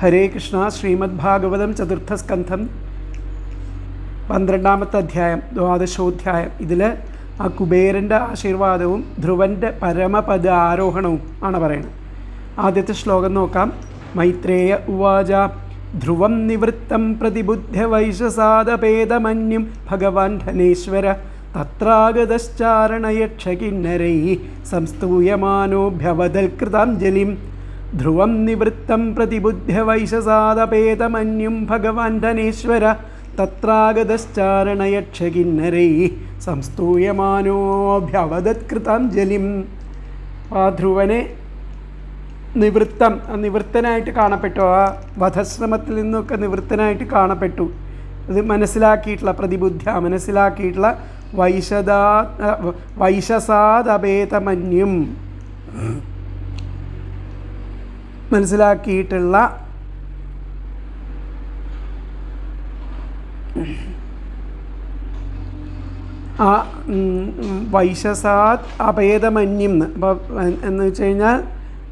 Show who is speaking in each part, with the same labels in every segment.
Speaker 1: ഹരേ കൃഷ്ണ. ശ്രീമദ്ഭാഗവതം ചതുർത്ഥസ്കന്ധം 12-ാമത്തെ അധ്യായം, ദ്വാദശോധ്യായം. ഇതിൽ ആ കുബേരൻ്റെ ആശീർവാദവും ധ്രുവൻ്റെ പരമപദ ആരോഹണവും ആണ് പറയുന്നത്. ആദ്യത്തെ ശ്ലോകം നോക്കാം. മൈത്രേയ ഉവാച ധ്രുവം നിവൃത്തം പ്രതിബുദ്ധ്യ വൈശസാദപേദമന്യം ഭഗവാൻ ധനേശ്വര തത്രാഗതശ്ചാരണയക്ഷകിന്നരൈ സംസ്തൂയമാനോഭ്യവദൽകൃതാഞ്ജലിം. ധ്രുവം നിവൃത്തം പ്രതിബുദ്ധ്യ വൈശസാദപേദമന്യം ഭഗവാൻ ധനേശ്വര തത്രാഗതശ്ചാരണയക്ഷകിന്നരൈ സംസ്തൂയമാനോഭ്യവദത്കൃതാഞ്ജലിം. ആ ധ്രുവനെ നിവൃത്തനായിട്ട് കാണപ്പെട്ടു, ആ വധശ്രമത്തിൽ നിന്നൊക്കെ നിവൃത്തനായിട്ട് കാണപ്പെട്ടു. ഇത് മനസ്സിലാക്കിയിട്ടുള്ള പ്രതിബുദ്ധ്യ മനസ്സിലാക്കിയിട്ടുള്ള വൈശസാദപേതമന്യം മനസ്സിലാക്കിയിട്ടുള്ള ആ വൈശസാദ് അഭേദമന്യം എന്ന് വെച്ച് കഴിഞ്ഞാൽ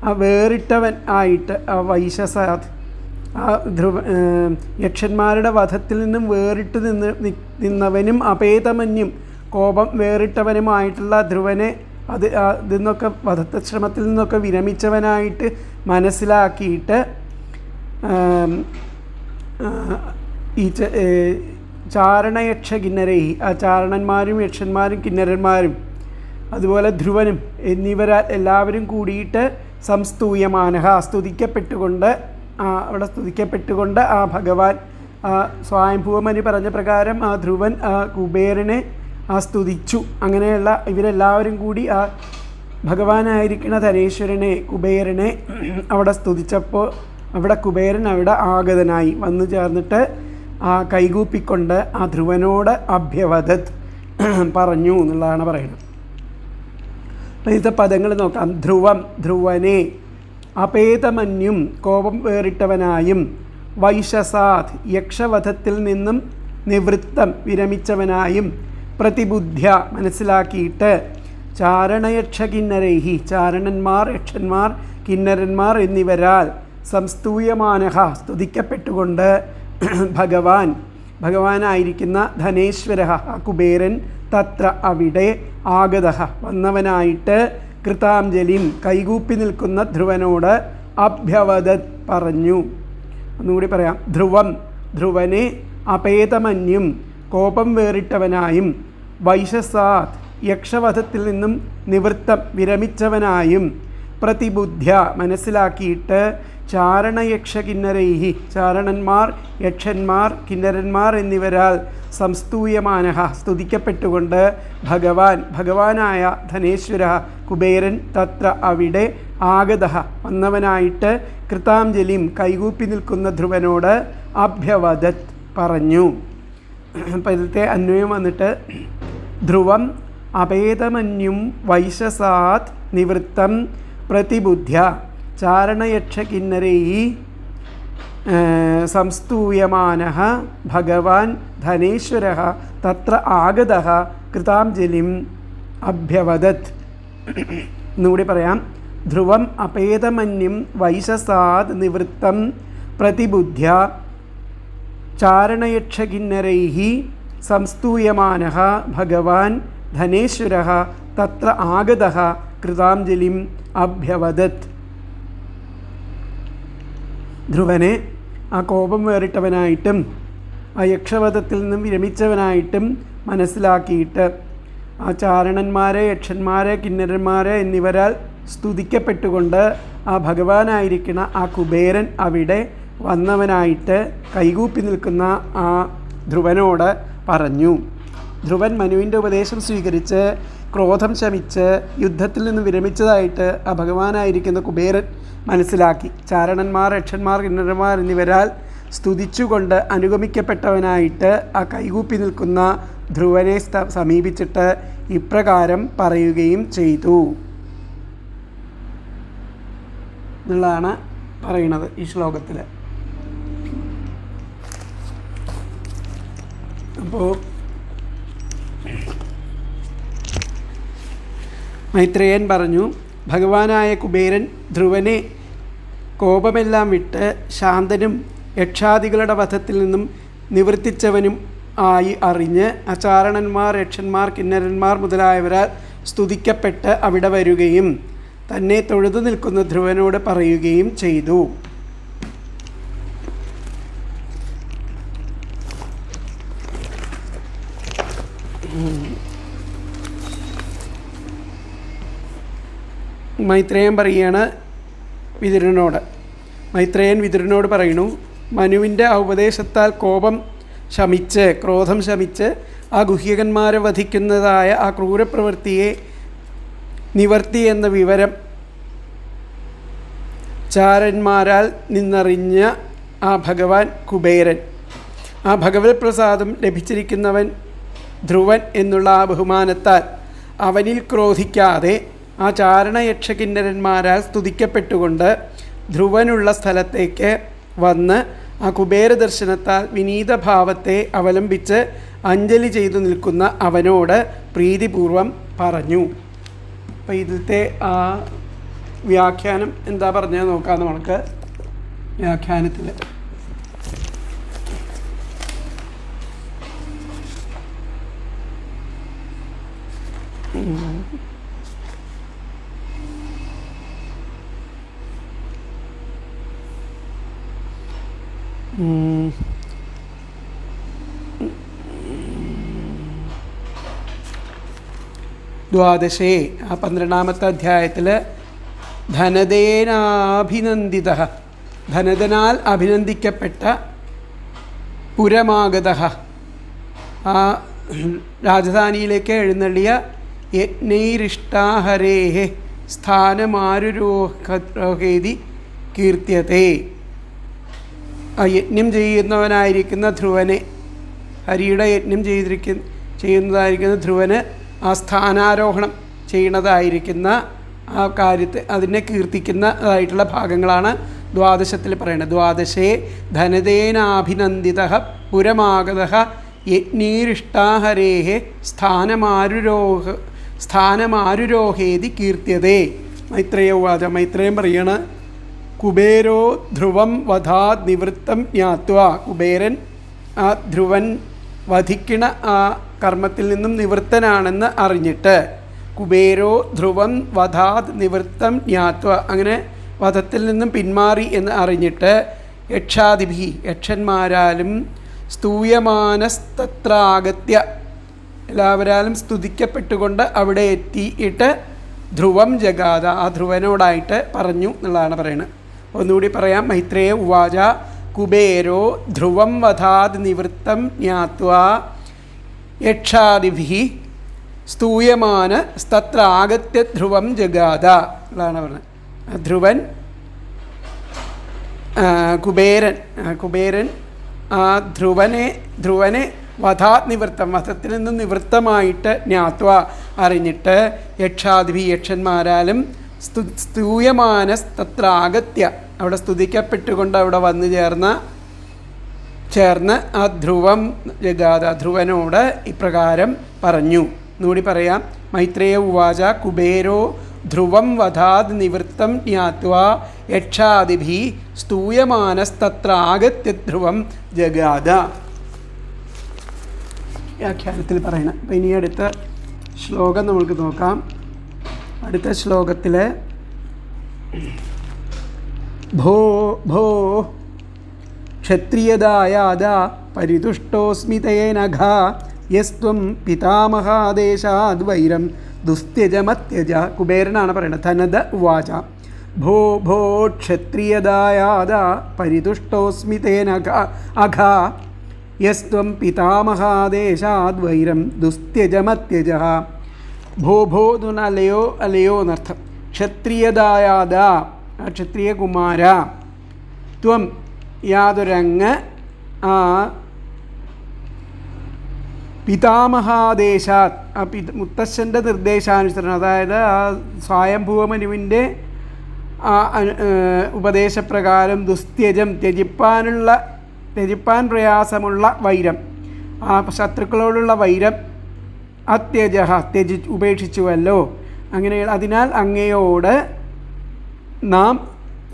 Speaker 1: ആ വേറിട്ടവൻ ആയിട്ട് ആ വൈശസാദ് ആ യക്ഷന്മാരുടെ വധത്തിൽ നിന്നും വേറിട്ട് നിന്നവനും അഭേദമന്യം കോപം വേറിട്ടവനുമായിട്ടുള്ള ധ്രുവനെ ഇതിൽ നിന്നൊക്കെ വധശ്രമത്തിൽ നിന്നൊക്കെ വിരമിച്ചവനായിട്ട് മനസ്സിലാക്കിയിട്ട് ഈ ചാരണയക്ഷ കിന്നരൈ ആ ചാരണന്മാരും യക്ഷന്മാരും കിന്നരന്മാരും അതുപോലെ ധ്രുവനും എന്നിവരാൽ എല്ലാവരും കൂടിയിട്ട് സംസ്തൂയമാനഹ സ്തുതിക്കപ്പെട്ടുകൊണ്ട് അവിടെ സ്തുതിക്കപ്പെട്ടുകൊണ്ട് ആ ഭഗവാൻ സ്വയംഭൂവമനി പറഞ്ഞ പ്രകാരം ആ ധ്രുവൻ ആ കുബേരനെ സ്തുതിച്ചു. അങ്ങനെയുള്ള ഇവരെല്ലാവരും കൂടി ആ ഭഗവാനായിരിക്കുന്ന ധനേശ്വരനെ കുബേരനെ അവിടെ സ്തുതിച്ചപ്പോൾ അവിടെ കുബേരൻ അവിടെ ആഗതനായി വന്നു ചേർന്നിട്ട് ആ കൈകൂപ്പിക്കൊണ്ട് ആ ധ്രുവനോട് അഭ്യവദത് പറഞ്ഞു എന്നുള്ളതാണ് പറയുന്നത്. ഇതിലത്തെ പദങ്ങൾ നോക്കാം. ധ്രുവം ധ്രുവനെ, അപേതമന്യും കോപം വേറിട്ടവനായും, വൈശസാദ് യക്ഷവധത്തിൽ നിന്നും നിവൃത്തം വിരമിച്ചവനായും, പ്രതിബുദ്ധ്യ മനസ്സിലാക്കിയിട്ട്, ചാരണയക്ഷകിന്നരൈഹി ചാരണന്മാർ യക്ഷന്മാർ കിന്നരന്മാർ എന്നിവരാൽ സംസ്തൂയമാനഹ സ്തുതിക്കപ്പെട്ടുകൊണ്ട് ഭഗവാനായിരിക്കുന്ന ധനേശ്വര കുബേരൻ തത്ര അവിടെ ആഗതഃ വന്നവനായിട്ട് കൃതാഞ്ജലിം കൈകൂപ്പി നിൽക്കുന്ന ധ്രുവനോട് അഭ്യവദത് പറഞ്ഞു. ഒന്നുകൂടി പറയാം. ധ്രുവം ധ്രുവനെ, അപേതമന്യും കോപം വേറിട്ടവനായും, വൈശസാദ് യക്ഷവധത്തിൽ നിന്നും നിവൃത്തം വിരമിച്ചവനായും, പ്രതിബുദ്ധ്യ മനസ്സിലാക്കിയിട്ട്, ചാരണയക്ഷ കിന്നരൈഹി ചാരണന്മാർ യക്ഷന്മാർ കിന്നരന്മാർ എന്നിവരാൽ സംസ്തൂയമാനഹ സ്തുതിക്കപ്പെട്ടുകൊണ്ട് ഭഗവാനായ ധനേശ്വര കുബേരൻ തത്ര അവിടെ ആഗതഃ വന്നവനായിട്ട് കൃതാഞ്ജലിം കൈകൂപ്പി നിൽക്കുന്ന ധ്രുവനോട് അഭ്യവദത് പറഞ്ഞു. അപ്പം ഇതിലത്തെ അന്വയം വന്നിട്ട് ധ്രുവം അപേതമന്യും വൈശസാദ് നിവൃത്തം പ്രതിബുദ്ധ്യ ചാരണയക്ഷകിന്നരൈ സംസ്തൂയമാനഃ ഭഗവാൻ ധനേശ്വരഃ തത്ര ആഗതഃ കൃതാഞ്ജലിം അഭ്യവദത്. എന്നുകൂടി പറയാം. ധ്രുവം അപേതമന്യം വൈശസാദ് നിവൃത്തം പ്രതിബുദ്ധ്യ ചാരണയക്ഷകിന്നരൈ സംസ്തൂയമാനഃ ഭഗവാൻ ധനേശ്വരഃ തത്ര ആഗതഃ കൃതാഞ്ജലിം അഭ്യവദത്. ധ്രുവനെ ആ കോപം വേറിട്ടവനായിട്ടും ആ യക്ഷവധത്തിൽ നിന്നും വിരമിച്ചവനായിട്ടും മനസ്സിലാക്കിയിട്ട് ആ ചാരണന്മാരെ യക്ഷന്മാരെ കിന്നരന്മാരെ എന്നിവരാൽ സ്തുതിക്കപ്പെട്ടുകൊണ്ട് ആ ഭഗവാനായിരിക്കുന്ന ആ കുബേരൻ അവിടെ വന്നവനായിട്ട് കൈകൂപ്പി നിൽക്കുന്ന ആ ധ്രുവനോട് പറഞ്ഞു. ധ്രുവൻ മനുവിൻ്റെ ഉപദേശം സ്വീകരിച്ച് ക്രോധം ശമിച്ച് യുദ്ധത്തിൽ നിന്ന് വിരമിച്ചതായിട്ട് ആ ഭഗവാനായിരിക്കുന്ന കുബേരൻ മനസ്സിലാക്കി. ചാരണന്മാർ യക്ഷന്മാർ കിന്നരന്മാർ എന്നിവരാൽ സ്തുതിച്ചുകൊണ്ട് അനുഗമിക്കപ്പെട്ടവനായിട്ട് ആ കൈകൂപ്പി നിൽക്കുന്ന ധ്രുവനെ സമീപിച്ചിട്ട് ഇപ്രകാരം പറയുകയും ചെയ്തു എന്നുള്ളതാണ് പറയുന്നത് ഈ ശ്ലോകത്തിൽ. അപ്പോൾ മൈത്രേയൻ പറഞ്ഞു, ഭഗവാനായ കുബേരൻ ധ്രുവനെ കോപമെല്ലാം വിട്ട് ശാന്തനും യക്ഷാദികളുടെ വധത്തിൽ നിന്നും നിവർത്തിച്ചവനും ആയി അറിഞ്ഞ് അചാരണന്മാർ, യക്ഷന്മാർ, കിന്നരന്മാർ മുതലായവരാൽ സ്തുതിക്കപ്പെട്ട് അവിടെ വരികയും തന്നെ തൊഴുതു നിൽക്കുന്ന ധ്രുവനോട് പറയുകയും ചെയ്തു. മൈത്രേയൻ പറയുകയാണ് വിതുരനോട്. മൈത്രേയൻ വിതുരനോട് പറയുന്നു, മനുവിൻ്റെ ഉപദേശത്താൽ കോപം ശമിച്ച്, ക്രോധം ശമിച്ച് ആ ഗുഹ്യകന്മാരെ വധിക്കുന്നതായ ആ ക്രൂരപ്രവൃത്തിയെ നിവർത്തി എന്ന വിവരം ചാരന്മാരാൽ നിന്നറിഞ്ഞ ആ ഭഗവാൻ കുബേരൻ, ആ ഭഗവത് പ്രസാദം ലഭിച്ചിരിക്കുന്നവൻ ധ്രുവൻ എന്നുള്ള ആ ബഹുമാനത്താൽ അവനിൽ ക്രോധിക്കാതെ ആ ചാരണയക്ഷകിന്നരന്മാരാൽ സ്തുതിക്കപ്പെട്ടുകൊണ്ട് ധ്രുവനുള്ള സ്ഥലത്തേക്ക് വന്ന് ആ കുബേര ദർശനത്താൽ വിനീതഭാവത്തെ അവലംബിച്ച് അഞ്ജലി ചെയ്തു നിൽക്കുന്ന അവനോട് പ്രീതിപൂർവം പറഞ്ഞു. അപ്പോൾ ഇതിലത്തെ ആ വ്യാഖ്യാനം എന്താ പറഞ്ഞത് നോക്കാം നമുക്ക്. വ്യാഖ്യാനത്തിൽ ദ്വാദശേ ആ 12-ാമത്തെ അധ്യായത്തിൽ ധനദേനാഭിനന്ദിത, ധനദനാൽ അഭിനന്ദിക്കപ്പെട്ട പുരമാഗത, ആ രാജധാനിയിലേക്ക് എഴുന്നള്ളിയ യജ്ഞൈരിഷ്ടാഹരേഹേ സ്ഥാനമാരുരോഹേതി കീർത്യത്തെ, ആ യജ്ഞം ചെയ്യുന്നവനായിരിക്കുന്ന ധ്രുവനെ, ഹരിയുടെ യജ്ഞം ചെയ്യുന്നതായിരിക്കുന്ന ധ്രുവന് ആ സ്ഥാനാരോഹണം ചെയ്യുന്നതായിരിക്കുന്ന ആ കാര്യത്തെ അതിനെ കീർത്തിക്കുന്നതായിട്ടുള്ള ഭാഗങ്ങളാണ് ദ്വാദശത്തിൽ പറയുന്നത്. ദ്വാദശേ ധനദേനാഭിനന്ദിത പുരമാഗത യജ്ഞീരിഷ്ടാഹരേഹേ സ്ഥാനമാരുരോഹേതി കീർത്യതേ. മൈത്രേയ ഉവാച, മൈത്രേയം പറയണ, കുബേരോ ധ്രുവം വധാത് നിവൃത്തം ജ്ഞാത്വാ, കുബേരൻ ആ ധ്രുവൻ വധിക്കണ ആ കർമ്മത്തിൽ നിന്നും നിവൃത്തനാണെന്ന് അറിഞ്ഞിട്ട്, കുബേരോ ധ്രുവം വധാത് നിവൃത്തം ജ്ഞാത്വ, അങ്ങനെ വധത്തിൽ നിന്നും പിന്മാറി എന്ന് അറിഞ്ഞിട്ട്, യക്ഷാദിഭി യക്ഷന്മാരാലും സ്തൂയമാനസ്തത്രാഗത്യ എല്ലാവരാലും സ്തുതിക്കപ്പെട്ടുകൊണ്ട് അവിടെ എത്തിയിട്ട് ധ്രുവം ജഗാത, ആ ധ്രുവനോടായിട്ട് പറഞ്ഞു എന്നുള്ളതാണ് പറയുന്നത്. ഒന്നുകൂടി പറയാം. മൈത്രേയ ഉവാച കുബേരോ ധ്രുവം വധാത് നിവൃത്തം ജ്ഞാത്വാ യക്ഷാദിഭി സ്തൂയമാന സ്തത്ര ആഗത്യ ധ്രുവം ജഗാത എന്നാണ് പറഞ്ഞത്. ധ്രുവൻ കുബേരൻ ആ ധ്രുവനെ വധാത് നിവൃത്തം, വധത്തിൽ നിന്ന് നിവൃത്തമായിട്ട് ജ്ഞാത്വ അറിഞ്ഞിട്ട്, യക്ഷാദിഭി യക്ഷന്മാരാലും സ്തൂയമാനസ്തത്ര ആഗത്യ അവിടെ സ്തുതിക്കപ്പെട്ടുകൊണ്ട് അവിടെ വന്നു ചേർന്ന് ആ ധ്രുവം ജഗാത ധ്രുവനോട് ഇപ്രകാരം പറഞ്ഞു. എന്നുകൂടി പറയാം. മൈത്രേയ ഉവാച കുബേരോ ധ്രുവം വധാത് നിവൃത്തം ജ്ഞാത്വാ യക്ഷാദിഭി സ്തൂയമാനസ്തത്ര ആഗത്യ ധ്രുവം ജഗാത. വ്യാഖ്യാനത്തിൽ പറയണം. അപ്പം ഇനി അടുത്ത ശ്ലോകം നമുക്ക് നോക്കാം. അടുത്ത ശ്ലോകത്തിൽ ഭോ ഭോ ക്ഷത്രിയദായാദ പരിതുഷ്ടോസ്മി തേനഘ യസ്ത്വം പിതാമഹാദേശാദ് വൈരം ദുസ്ത്യജമത്യജ. കുബേരനാണ് പറയുന്നത്. ധനദ ഉവാച ഭോ ഭോ ക്ഷത്രിയദായാദ പരിതുഷ്ടോസ്മി തേനഘ അഘ യസ്ത്വം പിതാമഹാദേശാദ് വൈരം ദുസ്ത്യജമത്യജ. ഭോ ഭോ എന്ന് പറഞ്ഞാൽ അലയോ അലയോ എന്നർത്ഥം. ക്ഷത്രിയദായാദ ആ ക്ഷത്രിയ കുമാര, ത്വം യാതൊരങ്ങ് ആ പിതാമഹാദേശാത് ആ മുത്തശ്ശൻ്റെ നിർദ്ദേശാനുസരണം, അതായത് ആ സ്വയംഭൂമനുവിൻ്റെ ആ ഉപദേശപ്രകാരം ദുസ്ത്യജം ത്യജിപ്പാൻ പ്രയാസമുള്ള വൈരം, ആ ശത്രുക്കളോടുള്ള വൈരം അത്യജ ഉപേക്ഷിച്ചുവല്ലോ. അങ്ങനെ അതിനാൽ അങ്ങയോട് നാം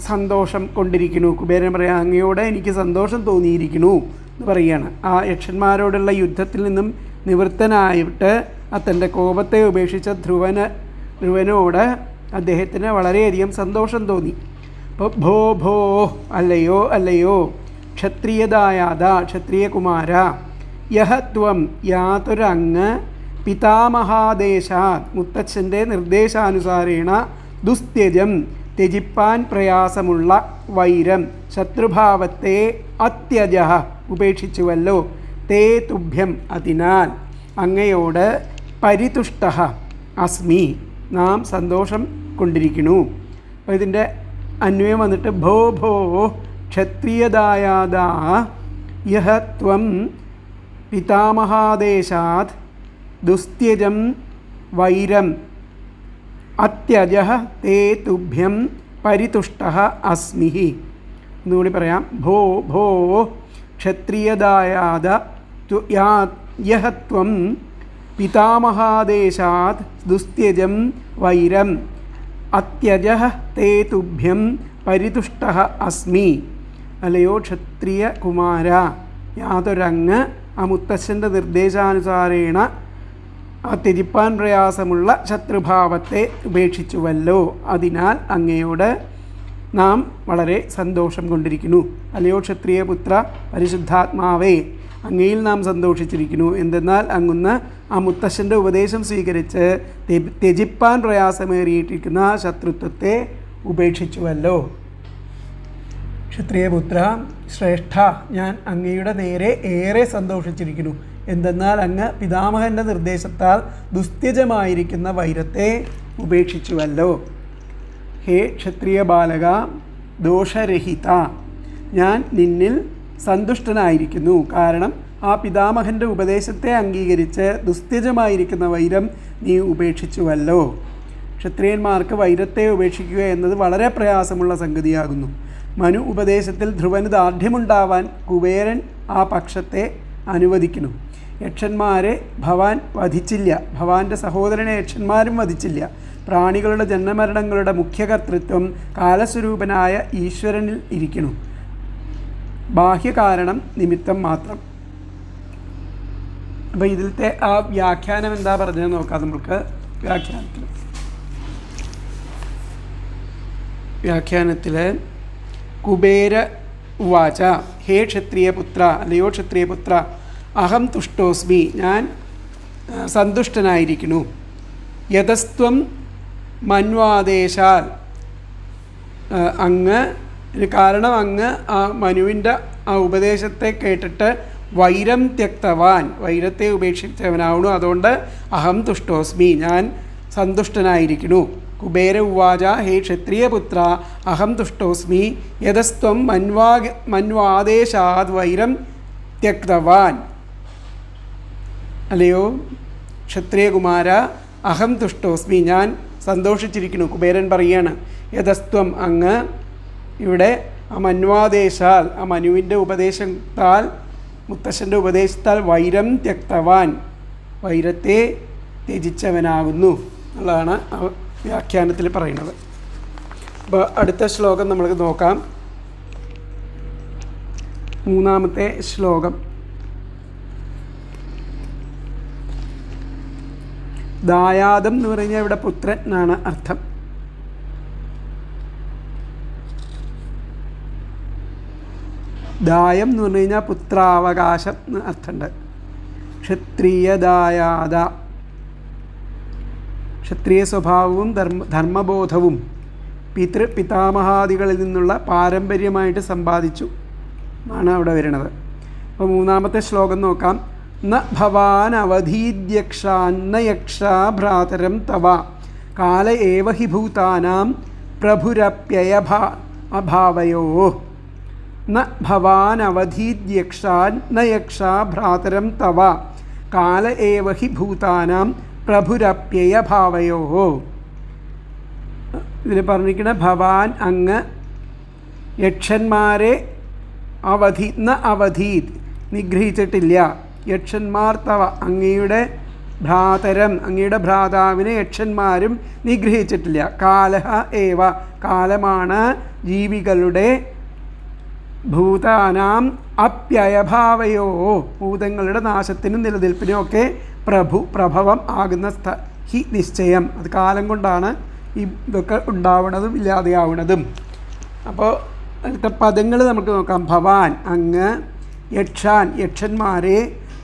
Speaker 1: സന്തോഷം കൊണ്ടിരിക്കുന്നു. കുബേരൻ പറയാം, അങ്ങയോട് എനിക്ക് സന്തോഷം തോന്നിയിരിക്കുന്നു എന്ന് പറയുകയാണ്. ആ യക്ഷന്മാരോടുള്ള യുദ്ധത്തിൽ നിന്നും നിവൃത്തനായിട്ട് തൻ്റെ കോപത്തെ ഉപേക്ഷിച്ച ധ്രുവനോട് അദ്ദേഹത്തിന് വളരെയധികം സന്തോഷം തോന്നി. അപ്പോൾ ഭോ ഭോ, അല്ലയോ അല്ലയോ, ക്ഷത്രിയദായാത, ക്ഷത്രിയകുമാര, യഹ ത്വം, യാതൊരങ്ങ്, പിതാമഹാദേശാത്, മുത്തച്ഛൻ്റെ നിർദ്ദേശാനുസാരേണ, ദുസ്ത്യജം, ത്യജിപ്പാൻ പ്രയാസമുള്ള, വൈരം, ശത്രുഭാവത്തെ, അത്യജ, ഉപേക്ഷിച്ചുവല്ലോ, തേ തുഭ്യം, അതിനാൽ അങ്ങയോട്, പരിതുഷ്ട അസ്മി, നാം സന്തോഷം കൊണ്ടിരിക്കുന്നു. അപ്പോൾ ഇതിൻ്റെ അന്വയം വന്നിട്ട് ഭോ ഭോ ക്ഷത്രിയദായാദ യഹ ത്വം പിതാമഹാദേശാത് ദുസ്ത്യജം വൈരം അത്യജ തേ തുഭ്യം പരിതുഷ്ട അസ്മി. എന്നുകൂടി പറയാം. ഭോ ഭോ ക്ഷത്രിയദായാദ യഹ ത്വം പിതാമഹാദേശാത് ദുസ്ത്യജം വൈരം അത്യജ തേ തുഭ്യം പരിതുഷ്ട അസ്മി. അല്ലയോ ക്ഷത്രിയ കുമാര, യാതൊരങ്ങ് ആ മുത്തശ്ശൻ്റെ നിർദ്ദേശാനുസാരേണ ത്യജിപ്പാൻ പ്രയാസമുള്ള ശത്രുഭാവത്തെ ഉപേക്ഷിച്ചുവല്ലോ, അതിനാൽ അങ്ങയോട് നാം വളരെ സന്തോഷം കൊണ്ടിരിക്കുന്നു. അല്ലയോ ക്ഷത്രിയപുത്ര പരിശുദ്ധാത്മാവേ, അങ്ങയിൽ നാം സന്തോഷിച്ചിരിക്കുന്നു. എന്തെന്നാൽ അങ്ങുന്ന് ആ മുത്തശ്ശൻ്റെ ഉപദേശം സ്വീകരിച്ച് ത്യജിപ്പാൻ പ്രയാസമേറിയിട്ടിരിക്കുന്ന ശത്രുത്വത്തെ ഉപേക്ഷിച്ചുവല്ലോ. ക്ഷത്രിയപുത്ര ശ്രേഷ്ഠ, ഞാൻ അങ്ങയുടെ നേരെ ഏറെ സന്തോഷിച്ചിരിക്കുന്നു. എന്തെന്നാൽ അങ്ങ് പിതാമഹൻ്റെ നിർദ്ദേശത്താൽ ദുസ്ത്യജമായിരിക്കുന്ന വൈരത്തെ ഉപേക്ഷിച്ചുവല്ലോ. ഹേ ക്ഷത്രിയ ബാലക, ദോഷരഹിത, ഞാൻ നിന്നിൽ സന്തുഷ്ടനായിരിക്കുന്നു. കാരണം ആ പിതാമഹൻ്റെ ഉപദേശത്തെ അംഗീകരിച്ച് ദുസ്ത്യജമായിരിക്കുന്ന വൈരം നീ ഉപേക്ഷിച്ചുവല്ലോ. ക്ഷത്രിയന്മാർക്ക് വൈരത്തെ ഉപേക്ഷിക്കുക എന്നത് വളരെ പ്രയാസമുള്ള സംഗതിയാകുന്നു. മനു ഉപദേശത്തിൽ ധ്രുവന് ദാർഢ്യമുണ്ടാവാൻ കുബേരൻ ആ പക്ഷത്തെ അനുവദിക്കുന്നു. യക്ഷന്മാരെ ഭവാൻ വധിച്ചില്ല, ഭവാന്റെ സഹോദരനെ യക്ഷന്മാരും വധിച്ചില്ല. പ്രാണികളുടെ ജന്മമരണങ്ങളുടെ മുഖ്യകർത്തൃത്വം കാലസ്വരൂപനായ ഈശ്വരനിൽ ഇരിക്കുന്നു, ബാഹ്യകാരണം നിമിത്തം മാത്രം. അപ്പോൾ ഇതിലത്തെ ആ വ്യാഖ്യാനം എന്താ പറഞ്ഞത് നോക്കാം നമുക്ക്. വ്യാഖ്യാനത്തിൽ കുബേര ഉവാച, ഹേ ക്ഷത്രിയപുത്ര, അല്ലയോ ക്ഷത്രിയപുത്ര, അഹം തുഷ്ടോസ്മി, ഞാൻ സന്തുഷ്ടനായിരിക്കുന്നു. യതസ്ത്വം മന്വാദേശാൽ, അങ്ങ്, കാരണം അങ്ങ് ആ മനുവിൻ്റെ ആ ഉപദേശത്തെ കേട്ടിട്ട് വൈരം ത്യക്തവാൻ, വൈരത്തെ ഉപേക്ഷിച്ചവനാവുന്നു. അതുകൊണ്ട് അഹം തുഷ്ടോസ്മി, ഞാൻ സന്തുഷ്ടനായിരിക്കുന്നു. കുബേര ഉവാച, ഹേ ക്ഷത്രിയപുത്ര, അഹം തുഷ്ടോസ്മി യതസ്ത്വം മന്വാദേശാത് വൈരം ത്യക്തവാൻ. അല്ലയോ ക്ഷത്രിയകുമാര, അഹം തുഷ്ടോസ്മി, ഞാൻ സന്തോഷിച്ചിരിക്കുന്നു. കുബേരൻ പറയുകയാണ്, യതസ്ത്വം, അങ്ങ്, ഇവിടെ ആ മന്വാദേശാൽ, ആ മനുവിൻ്റെ ഉപദേശത്താൽ, മുത്തശ്ശൻ്റെ ഉപദേശത്താൽ വൈരം ത്യക്തവാൻ, വൈരത്തെ ത്യജിച്ചവനാകുന്നു എന്നുള്ളതാണ് വ്യാഖ്യാനത്തിൽ പറയുന്നത്. അപ്പോൾ അടുത്ത ശ്ലോകം നമുക്ക് നോക്കാം. മൂന്നാമത്തെ ശ്ലോകം. ദായാദം എന്ന് പറഞ്ഞാൽ ഇവിടെ പുത്രൻ എന്നാണ് അർത്ഥം. ദായം എന്ന് പറഞ്ഞു കഴിഞ്ഞാൽ പുത്രാവകാശം എന്ന് അർത്ഥമുണ്ട്. ക്ഷത്രിയദായാദ, ക്ഷത്രിയ സ്വഭാവവും ധർമ്മബോധവും പിതാമഹാദികളിൽ നിന്നുള്ള പാരമ്പര്യമായിട്ട് സമ്പാദിച്ചു ആണ് അവിടെ വരുന്നത്. അപ്പോൾ മൂന്നാമത്തെ ശ്ലോകം നോക്കാം. ന ഭവാൻ അവധീദ്യക്ഷാന്ന യക്ഷാ ഭ്രാതരം തവ കാല ഏവ ഹി ഭൂതാനാം പ്രഭുരപ്യയഭാവയോ. ന ഭവാൻ അവധീദ്യക്ഷാൻ ന യക്ഷാ ഭ്രാതരം തവ കാല ഏവ ഹി ഭൂതാനാം പ്രഭുരപ്യയഭാവയോ. ഇതിൽ പറഞ്ഞിരിക്കുന്ന ഭവാൻ, അങ്ങ് യക്ഷന്മാരെ അവധീത് നിഗ്രഹിച്ചിട്ടില്ല. യക്ഷന്മാർ തവ, അങ്ങയുടെ ഭ്രാതരം അങ്ങയുടെ ഭ്രാതാവിനെ യക്ഷന്മാരും നിഗ്രഹിച്ചിട്ടില്ല. കാലഹ ഏവ കാലമാണ് ജീവികളുടെ ഭൂതാനാം അപ്യയഭാവയോ ഭൂതങ്ങളുടെ നാശത്തിനും നിലനിൽപ്പിനും ഒക്കെ പ്രഭവം ആകുന്ന ഹി നിശ്ചയം. അത് കാലം കൊണ്ടാണ് ഇതൊക്കെ ഉണ്ടാവുന്നതും ഇല്ലാതെയാവുന്നതും. അപ്പോൾ അതിലത്തെ പദങ്ങൾ നമുക്ക് നോക്കാം. ഭവാൻ അങ്ങ്, യക്ഷന്മാരെ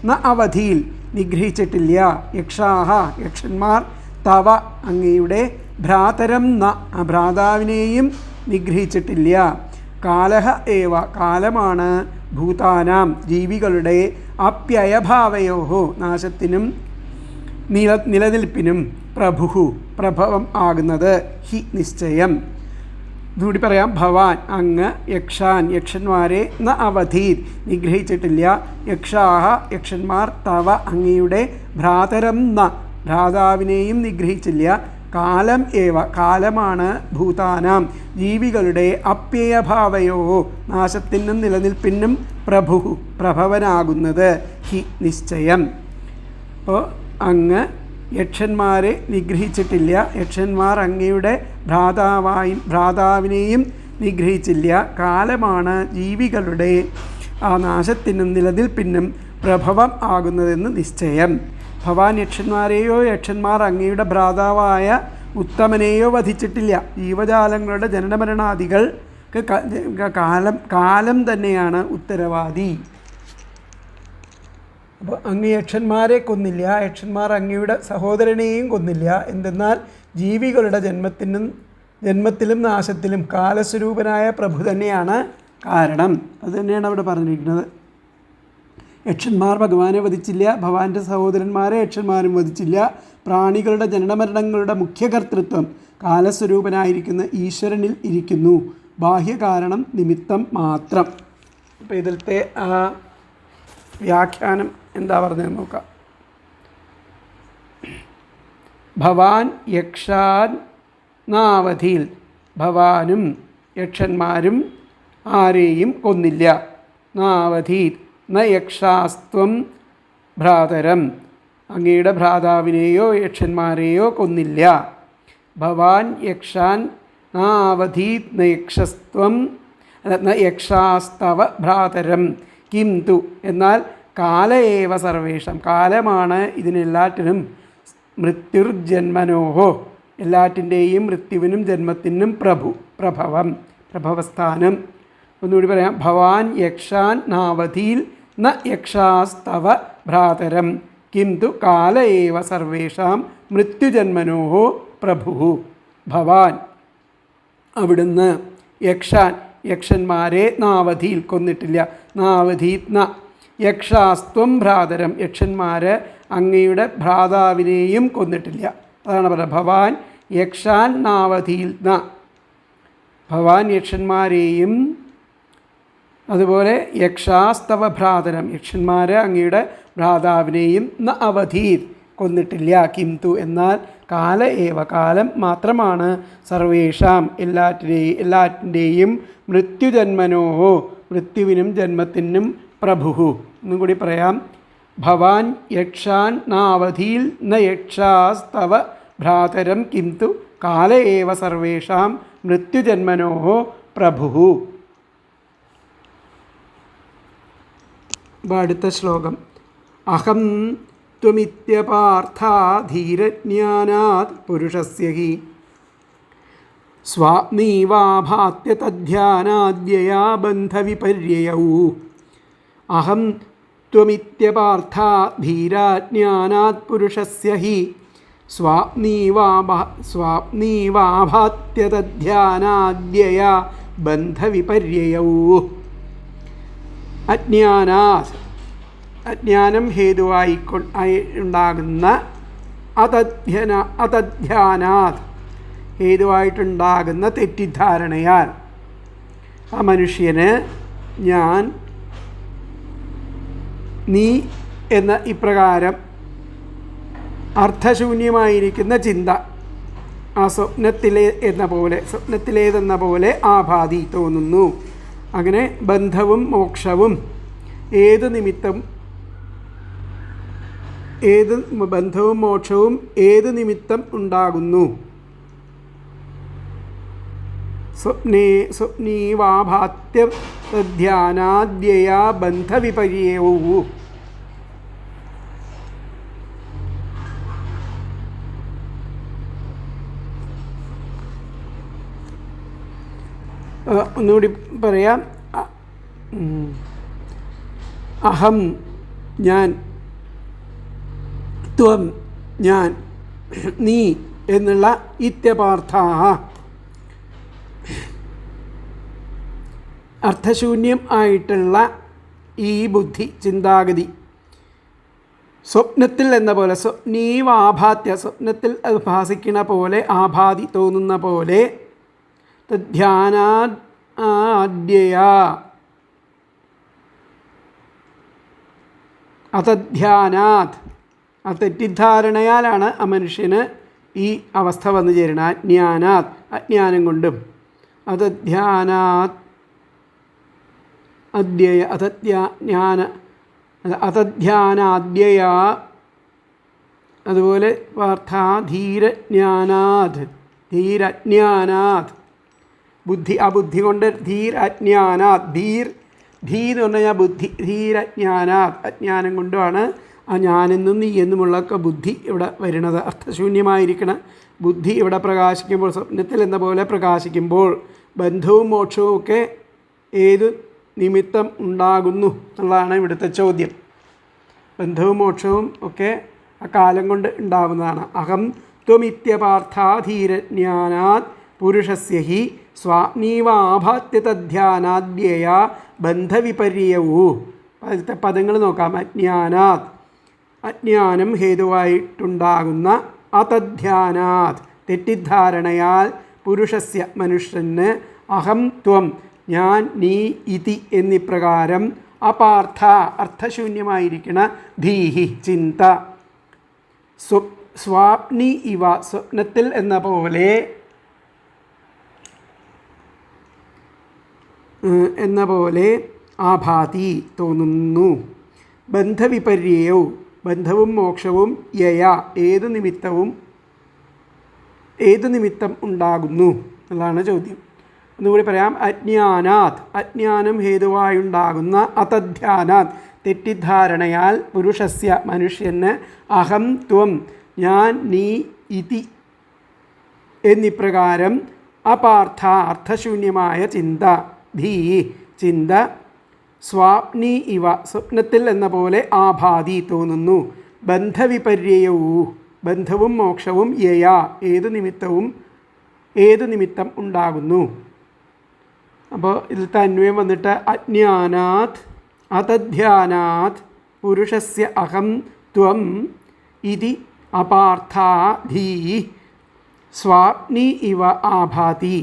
Speaker 1: ന അവധിയിൽ നിഗ്രഹിച്ചിട്ടില്ല, യക്ഷാഹ യക്ഷന്മാർ, തവ അങ്ങയുടെ, ഭ്രാതരം ന ഭ്രാതാവിനെയും നിഗ്രഹിച്ചിട്ടില്ല. കാലഹ ഏവ കാലമാണ്, ഭൂതാനാം ജീവികളുടെ, അപ്യയഭാവയോഹോ നാശത്തിനും നിലനിൽപ്പിനും, പ്രഭവം ആകുന്നത് ഹി നിശ്ചയം. ഇതുകൂടി പറയാം. ഭവാൻ അങ്ങ്, യക്ഷന്മാരെ ന അവധീർ നിഗ്രഹിച്ചിട്ടില്ല, യക്ഷാഹ യക്ഷന്മാർ, തവ അങ്ങയുടെ, ഭ്രാതരം ന ഭ്രാതാവിനെയും നിഗ്രഹിച്ചില്ല. കാലം ഏവ കാലമാണ്, ഭൂതാനാം ജീവികളുടെ, അപ്യയഭാവയോ നാശത്തിനും നിലനിൽപ്പിനും, പ്രഭവനാകുന്നത് ഹി നിശ്ചയം. അപ്പോൾ അങ്ങ് യക്ഷന്മാരെ നിഗ്രഹിച്ചിട്ടില്ല, യക്ഷന്മാർ അങ്ങയുടെ ഭ്രാതാവിനെയും നിഗ്രഹിച്ചില്ല. കാലമാണ് ജീവികളുടെ ആ നാശത്തിനും നിലനിൽപ്പിനും പ്രഭവം ആകുന്നതെന്ന് നിശ്ചയം. ഭവാൻ യക്ഷന്മാരെയോ യക്ഷന്മാർ അങ്ങയുടെ ഭ്രാതാവായ ഉത്തമനെയോ വധിച്ചിട്ടില്ല. ജീവജാലങ്ങളുടെ ജനനമരണാദികൾക്ക് കാലം തന്നെയാണ് ഉത്തരവാദി. അപ്പോൾ അങ്ങ് യക്ഷന്മാരെ കൊന്നില്ല, യക്ഷന്മാർ അങ്ങയുടെ സഹോദരനെയും കൊന്നില്ല. എന്തെന്നാൽ ജീവികളുടെ ജന്മത്തിലും നാശത്തിലും കാലസ്വരൂപനായ പ്രഭു തന്നെയാണ് കാരണം. അത് തന്നെയാണ് അവിടെ പറഞ്ഞിരിക്കുന്നത്. യക്ഷന്മാർ ഭഗവാനെ വധിച്ചില്ല, ഭഗവാന്റെ സഹോദരന്മാരെ യക്ഷന്മാരും വധിച്ചില്ല. പ്രാണികളുടെ ജനനമരണങ്ങളുടെ മുഖ്യകർത്തൃത്വം കാലസ്വരൂപനായിരിക്കുന്ന ഈശ്വരനിൽ ഇരിക്കുന്നു. ബാഹ്യകാരണം നിമിത്തം മാത്രം. അപ്പോൾ ഇതിലത്തെ ആ വ്യാഖ്യാനം എന്താ പറഞ്ഞതെന്ന് നോക്കാം. ഭവാൻ യക്ഷാൻ നാവധിയിൽ ഭവാനും യക്ഷന്മാരും ആരെയും കൊന്നില്ല. നാവധീർ ന യക്ഷാസ്ത്വം ഭ്രാതരം അങ്ങയുടെ ഭ്രാതാവിനെയോ യക്ഷന്മാരെയോ കൊന്നില്ല. ഭവാൻ യക്ഷാൻ നാവധീത് ന യക്ഷസ്ത്വം ന യക്ഷാസ്തവ ഭ്രാതരം കിന്തു എന്നാൽ കാലയേവ സർവേഷം കാലമാണ് ഇതിനെല്ലാറ്റിനും മൃത്യുർജന്മനോഹോ എല്ലാറ്റിൻ്റെയും മൃത്യുവിനും ജന്മത്തിനും പ്രഭവസ്ഥാനം. ഒന്നുകൂടി പറയാം. ഭവാൻ യക്ഷാൻ നാവധീൽ ന യക്ഷാസ്തവ ഭ്രാതരം കിന്തു കാലയേവ സർവേഷാം മൃത്യുജന്മനോഹോ പ്രഭു. ഭവാൻ അവിടുന്ന് യക്ഷന്മാരെ നാവധിയിൽ കൊന്നിട്ടില്ല. നാവധീത് ന യക്ഷാസ്ത്വം ഭ്രാതരം യക്ഷന്മാർ അങ്ങയുടെ ഭ്രാതാവിനെയും കൊന്നിട്ടില്ല. അതാണ് പറയുന്നത്. ഭവാൻ യക്ഷാൻ നാവധിയിൽ ന ഭവാൻ യക്ഷന്മാരെയും അതുപോലെ യക്ഷാസ്തവ ഭ്രാതരം യക്ഷന്മാർ അങ്ങയുടെ ഭ്രാതാവിനെയും ന അവധീർ കൊന്നിട്ടില്ല. കിന്തു എന്നാൽ കാല ഏവ കാലം മാത്രമാണ് സർവേഷാം എല്ലാറ്റിൻ്റെയും മൃത്യുജന്മനോഹോ മൃത്യുവിനും ജന്മത്തിനും പ്രഭു. ഒന്നും കൂടി പറയാം. ഭവാൻ യക്ഷാൻ നാവധീൽ ന യക്ഷാസ്തവ ഭ്രാതരം കിന്തു കാല ഏവ സർവേഷാം മൃത്യുജന്മനോഹോ പ്രഭു. അടുത്ത ശ്ലോകം. അഹം ത്വമിത്യപാർത്ഥാ ധീരജ്ഞാനാത് പുരുഷസ്യ ഹി സ്വാപ്നീവാഭാത്യ തദ്ധ്യാനാദ്യയാ ബന്ധവിപര്യയൗ. അഹം ത്വമിത്യപാർത്ഥാ ധീരജ്ഞാനാത് പുരുഷസ്യ ഹി സ്വാപ്നീവാഭാത്യ തദ്ധ്യാനാദ്യയാ ബന്ധവിപര്യയൗ. അജ്ഞാനം ഹേതുവായി ഉണ്ടാകുന്ന അതധ്യാനാത് ഹേതുവായിട്ടുണ്ടാകുന്ന തെറ്റിദ്ധാരണയാൽ ആ മനുഷ്യന് ഞാൻ നീ എന്ന ഇപ്രകാരം അർത്ഥശൂന്യമായിരിക്കുന്ന ചിന്ത ആ സ്വപ്നത്തിലേതെന്ന പോലെ ആഭാതി തോന്നുന്നു. അങ്ങനെ ബന്ധവും മോക്ഷവും ഏത് നിമിത്തം ഏത് ബന്ധവും മോക്ഷവും ഏത് നിമിത്തം ഉണ്ടാകുന്നു? സ്വപ്നീവാഭാത്യധ്യാനാദ്യയാ ബന്ധവിപര്യേയൗ. ഒന്നുകൂടി പറയാം. അഹം ഞാൻ, ത്വം ഞാൻ, നീ എന്നുള്ള ഇത്യപാർത്ഥാഃ അർത്ഥശൂന്യം ആയിട്ടുള്ള ഈ ബുദ്ധി ചിന്താഗതി സ്വപ്നത്തിൽ എന്ന പോലെ, സ്വപ്നീവാഭാത്യ സ്വപ്നത്തിൽ അത് ഭാസിക്കുന്ന പോലെ, ആഭാതി തോന്നുന്ന പോലെ, തദ്ധ്യാനാദ്യയാ അതധ്യാനാത് ആ തെറ്റിദ്ധാരണയാലാണ് ആ മനുഷ്യന് ഈ അവസ്ഥ വന്നു ചേരുന്നത്. അജ്ഞാനാത് അജ്ഞാനം കൊണ്ടും, അതധ്യാനാത് അദ്യയ അതധ്യാനാദ്യയാ, അതുപോലെ വാർത്ഥാ ധീരജ്ഞാനാത് ധീരജ്ഞാനാത് ബുദ്ധി, ആ ബുദ്ധി കൊണ്ട് ധീരജ്ഞാനാത് ധീ എന്ന് പറഞ്ഞു കഴിഞ്ഞാൽ ബുദ്ധി, ധീരജ്ഞാനാത് അജ്ഞാനം കൊണ്ടുമാണ് ആ ഞാനെന്നും നീ എന്നുമുള്ളൊക്കെ ബുദ്ധി ഇവിടെ വരുന്നത്. അർത്ഥശൂന്യമായിരിക്കണ ബുദ്ധി ഇവിടെ പ്രകാശിക്കുമ്പോൾ, സ്വപ്നത്തിൽ എന്ന പോലെ പ്രകാശിക്കുമ്പോൾ, ബന്ധവും മോക്ഷവും ഒക്കെ ഏത് നിമിത്തം ഉണ്ടാകുന്നു എന്നുള്ളതാണ് ഇവിടുത്തെ ചോദ്യം. ബന്ധവും മോക്ഷവും ഒക്കെ ആ കാലം കൊണ്ട് ഉണ്ടാകുന്നതാണ്. അഹം ത്വമിത്യപാർത്ഥാ ധീരജ്ഞാനാത് പുരുഷസ്യ ഹി സ്വാപ്നീവാഭാത്യതധ്യാനാദ്യയാ ബന്ധവിപര്യേയൗ. അതിലത്തെ പദങ്ങൾ നോക്കാം. അജ്ഞാനാത് അജ്ഞാനം ഹേതുവായിട്ടുണ്ടാകുന്ന, അതധ്യാനാത് തെറ്റിദ്ധാരണയാൽ, പുരുഷസ്യ മനുഷ്യന്, അഹം ത്വം ഞാൻ നീ ഇതി എന്നിപ്രകാരം, അപാർത്ഥ അർത്ഥശൂന്യമായിരിക്കണ, ധീഹി ചിന്ത, സ്വാപ്നി ഇവ സ്വപ്നത്തിൽ എന്ന പോലെ ആഭാതി തോന്നുന്നു. ബന്ധവിപര്യേയൗ ബന്ധവും മോക്ഷവും യയാ ഏത് നിമിത്തം ഉണ്ടാകുന്നു എന്നുള്ളതാണ് ചോദ്യം. ഒന്നുകൂടി പറയാം. അജ്ഞാനാത് അജ്ഞാനം ഹേതുവായുണ്ടാകുന്ന, അതധ്യാനാത് തെറ്റിദ്ധാരണയാൽ, പുരുഷസ്യ മനുഷ്യന്, അഹം ത്വം ഞാൻ നീ ഇതി എന്നിപ്രകാരം, അപാർത്ഥ അർത്ഥശൂന്യമായ ചിന്ത, ധീ ചിന്ത, സ്വാപ്നി ഇവ സ്വപ്നത്തിൽ എന്ന പോലെ, ആഭാതി തോന്നുന്നു. ബന്ധവിപര്യേയൗ ബന്ധവും മോക്ഷവും യയാ ഏത് നിമിത്തം ഉണ്ടാകുന്നു. അപ്പോൾ ഇതിലത്തെ അന്വയം വന്നിട്ട് അജ്ഞാനാത് അതധ്യാനാത് പുരുഷസ്യ അഹം ത്വം ഇതി അപാർത്ഥാ ധീ സ്വാപ്നി ഇവ ആഭാതി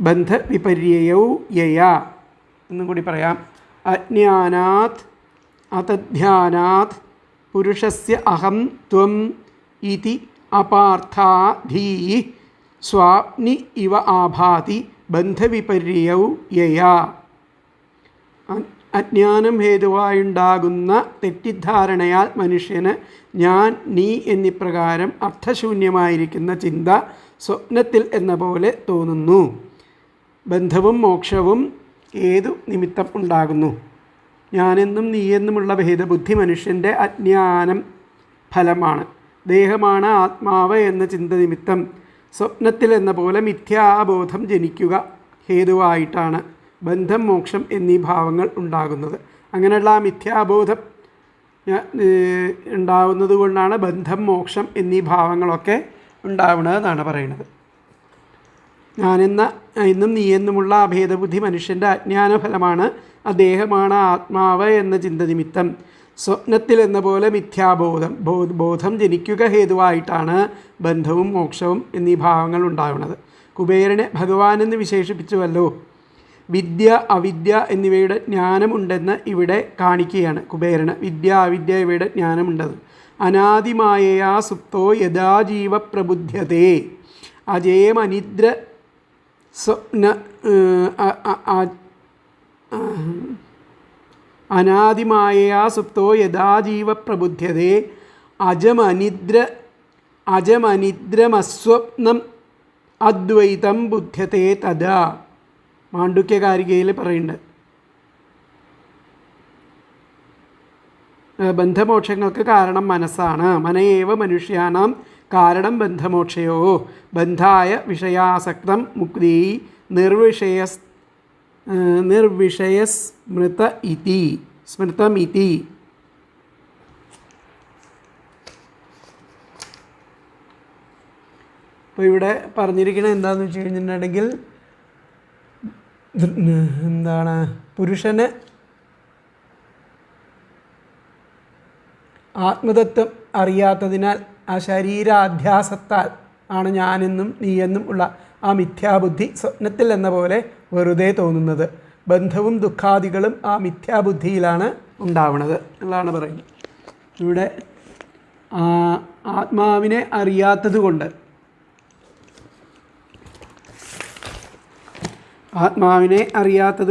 Speaker 1: ബന്ധവിപര്യേയൗ യയാ. എന്നും കൂടി പറയാം. അജ്ഞാനാത് അതധ്യാനാത് പുരുഷസ്യ അഹം ത്വം ഇതി അപാർത്ഥാ ധീ സ്വാപ്നി ഇവ ആഭാതി ബന്ധവിപര്യേയൗ യയാ. അജ്ഞാനം ഹേതുവായുണ്ടാകുന്ന തെറ്റിദ്ധാരണയാൽ മനുഷ്യന് ഞാൻ നീ എന്നിപ്രകാരം അർത്ഥശൂന്യമായിരിക്കുന്ന ചിന്ത സ്വപ്നത്തിൽ എന്ന പോലെ തോന്നുന്നു. ബന്ധവും മോക്ഷവും ഏതു നിമിത്തം ഉണ്ടാകുന്നു? ഞാനെന്നും നീയെന്നുമുള്ള ഭേദബുദ്ധി മനുഷ്യൻ്റെ അജ്ഞാനം ഫലമാണ്. ദേഹമാണ് ആത്മാവ് എന്ന ചിന്ത നിമിത്തം സ്വപ്നത്തിൽ എന്ന പോലെ മിഥ്യാബോധം ജനിക്കുക ഹേതുവായിട്ടാണ് ബന്ധം, മോക്ഷം എന്നീ ഭാവങ്ങൾ ഉണ്ടാകുന്നത്. അങ്ങനെയുള്ള ആ മിഥ്യാബോധം ഉണ്ടാവുന്നത് കൊണ്ടാണ് ബന്ധം, മോക്ഷം എന്നീ ഭാവങ്ങളൊക്കെ ഉണ്ടാവുന്നതെന്നാണ് പറയുന്നത്. എന്നും നീയെന്നുമുള്ള അഭേദബുദ്ധി മനുഷ്യൻ്റെ അജ്ഞാനഫലമാണ്. അദ്ദേഹമാണ് ആത്മാവ് എന്ന ചിന്ത നിമിത്തം സ്വപ്നത്തിൽ എന്ന പോലെ ബോധം ജനിക്കുക ഹേതുവായിട്ടാണ് ബന്ധവും മോക്ഷവും എന്നീ ഭാവങ്ങൾ ഉണ്ടാവുന്നത്. കുബേരനെ ഭഗവാനെന്ന് വിശേഷിപ്പിച്ചുവല്ലോ. വിദ്യ അവിദ്യ എന്നിവയുടെ ജ്ഞാനമുണ്ടെന്ന് ഇവിടെ കാണിക്കുകയാണ്. കുബേരന് വിദ്യ അവിദ്യ ഇവയുടെ ജ്ഞാനമുണ്ടെന്ന്. അനാദിമായയാ സുപ്തോ യഥാ ജീവ പ്രബുദ്ധ്യതേ അജേമനിദ്ര സ്വപ്ന അനാദിമായയാ സുപ്തോ യഥാ ജീവ പ്രബുദ്ധ്യതേ അജമനിദ്രമസ്വപ്നം അദ്വൈതം ബുദ്ധ്യത്തെ തഥാ. മാണ്ഡുക്യകാരികയിൽ പറയുന്നുണ്ട്. ബന്ധമോക്ഷങ്ങൾക്ക് കാരണം മനസ്സാണ്. മനയേവ മനുഷ്യാനാം കാരണം ബന്ധമോക്ഷയോ ബന്ധായ വിഷയാസക്തം മുക്തി സ്മൃതമിതി. അപ്പോൾ ഇവിടെ പറഞ്ഞിരിക്കുന്നത് എന്താണെന്ന് വെച്ച് കഴിഞ്ഞിട്ടുണ്ടെങ്കിൽ എന്താണ്, പുരുഷന് ആത്മതത്വം അറിയാത്തതിനാൽ ആ ശരീരാധ്യാസത്താൽ ആണ് ഞാനെന്നും നീയെന്നും ഉള്ള ആ മിഥ്യാബുദ്ധി സ്വപ്നത്തിൽ എന്ന പോലെ വെറുതെ തോന്നുന്നത്. ബന്ധവും ദുഃഖാദികളും ആ മിഥ്യാബുദ്ധിയിലാണ് ഉണ്ടാവുന്നത് എന്നാണ് പറയുന്നത്. ഇവിടെ ആത്മാവിനെ അറിയാത്തത്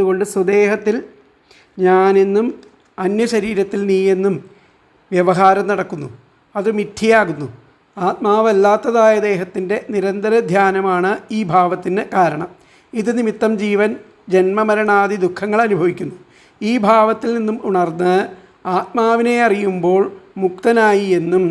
Speaker 1: കൊണ്ട് സ്വദേഹത്തിൽ ഞാനെന്നും അന്യശരീരത്തിൽ നീയെന്നും വ്യവഹാരം നടക്കുന്നു. അത് മിഥ്യയാകുന്നു. ആത്മാവല്ലാത്തതായ ദേഹത്തിൻ്റെ നിരന്തര ധ്യാനമാണ് ഈ ഭാവത്തിന് കാരണം. ഇത് നിമിത്തം ജീവൻ ജന്മമരണാദി ദുഃഖങ്ങൾ അനുഭവിക്കുന്നു. ഈ ഭാവത്തിൽ നിന്നും ഉണർന്ന് ആത്മാവിനെ അറിയുമ്പോൾ മുക്തനായി എന്നും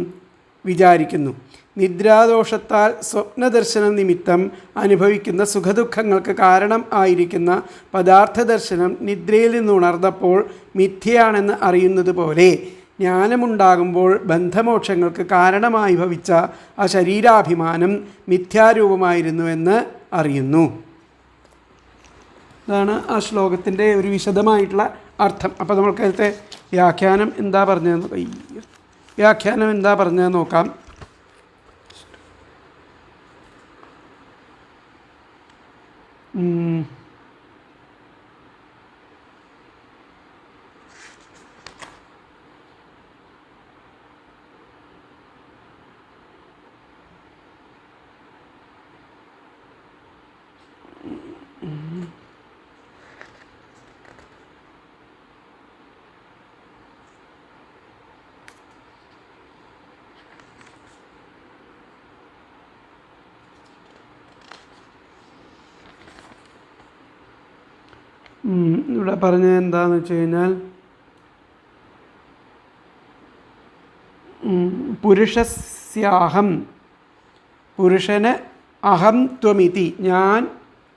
Speaker 1: വിചാരിക്കുന്നു. നിദ്രാദോഷത്താൽ സ്വപ്നദർശനം നിമിത്തം അനുഭവിക്കുന്ന സുഖദുഃഖങ്ങൾക്ക് കാരണം ആയിരിക്കുന്ന പദാർത്ഥ ദർശനം നിദ്രയിൽ നിന്ന് ഉണർന്നപ്പോൾ മിഥ്യയാണെന്ന് അറിയുന്നത് പോലെ ജ്ഞാനമുണ്ടാകുമ്പോൾ ബന്ധമോക്ഷങ്ങൾക്ക് കാരണമായി ഭവിച്ച ആ ശരീരാഭിമാനം മിഥ്യാരൂപമായിരുന്നുവെന്ന് അറിയുന്നു. ഇതാണ് ആ ശ്ലോകത്തിൻ്റെ ഒരു വിശദമായിട്ടുള്ള അർത്ഥം. അപ്പോൾ നമ്മൾക്ക് അതിലത്തെ വ്യാഖ്യാനം എന്താ പറഞ്ഞതെന്ന് നോക്കാം. ഇവിടെ പറഞ്ഞത് എന്താണെന്ന് വെച്ച് കഴിഞ്ഞാൽ, പുരുഷന് അഹം ത്വമിതി, ഞാൻ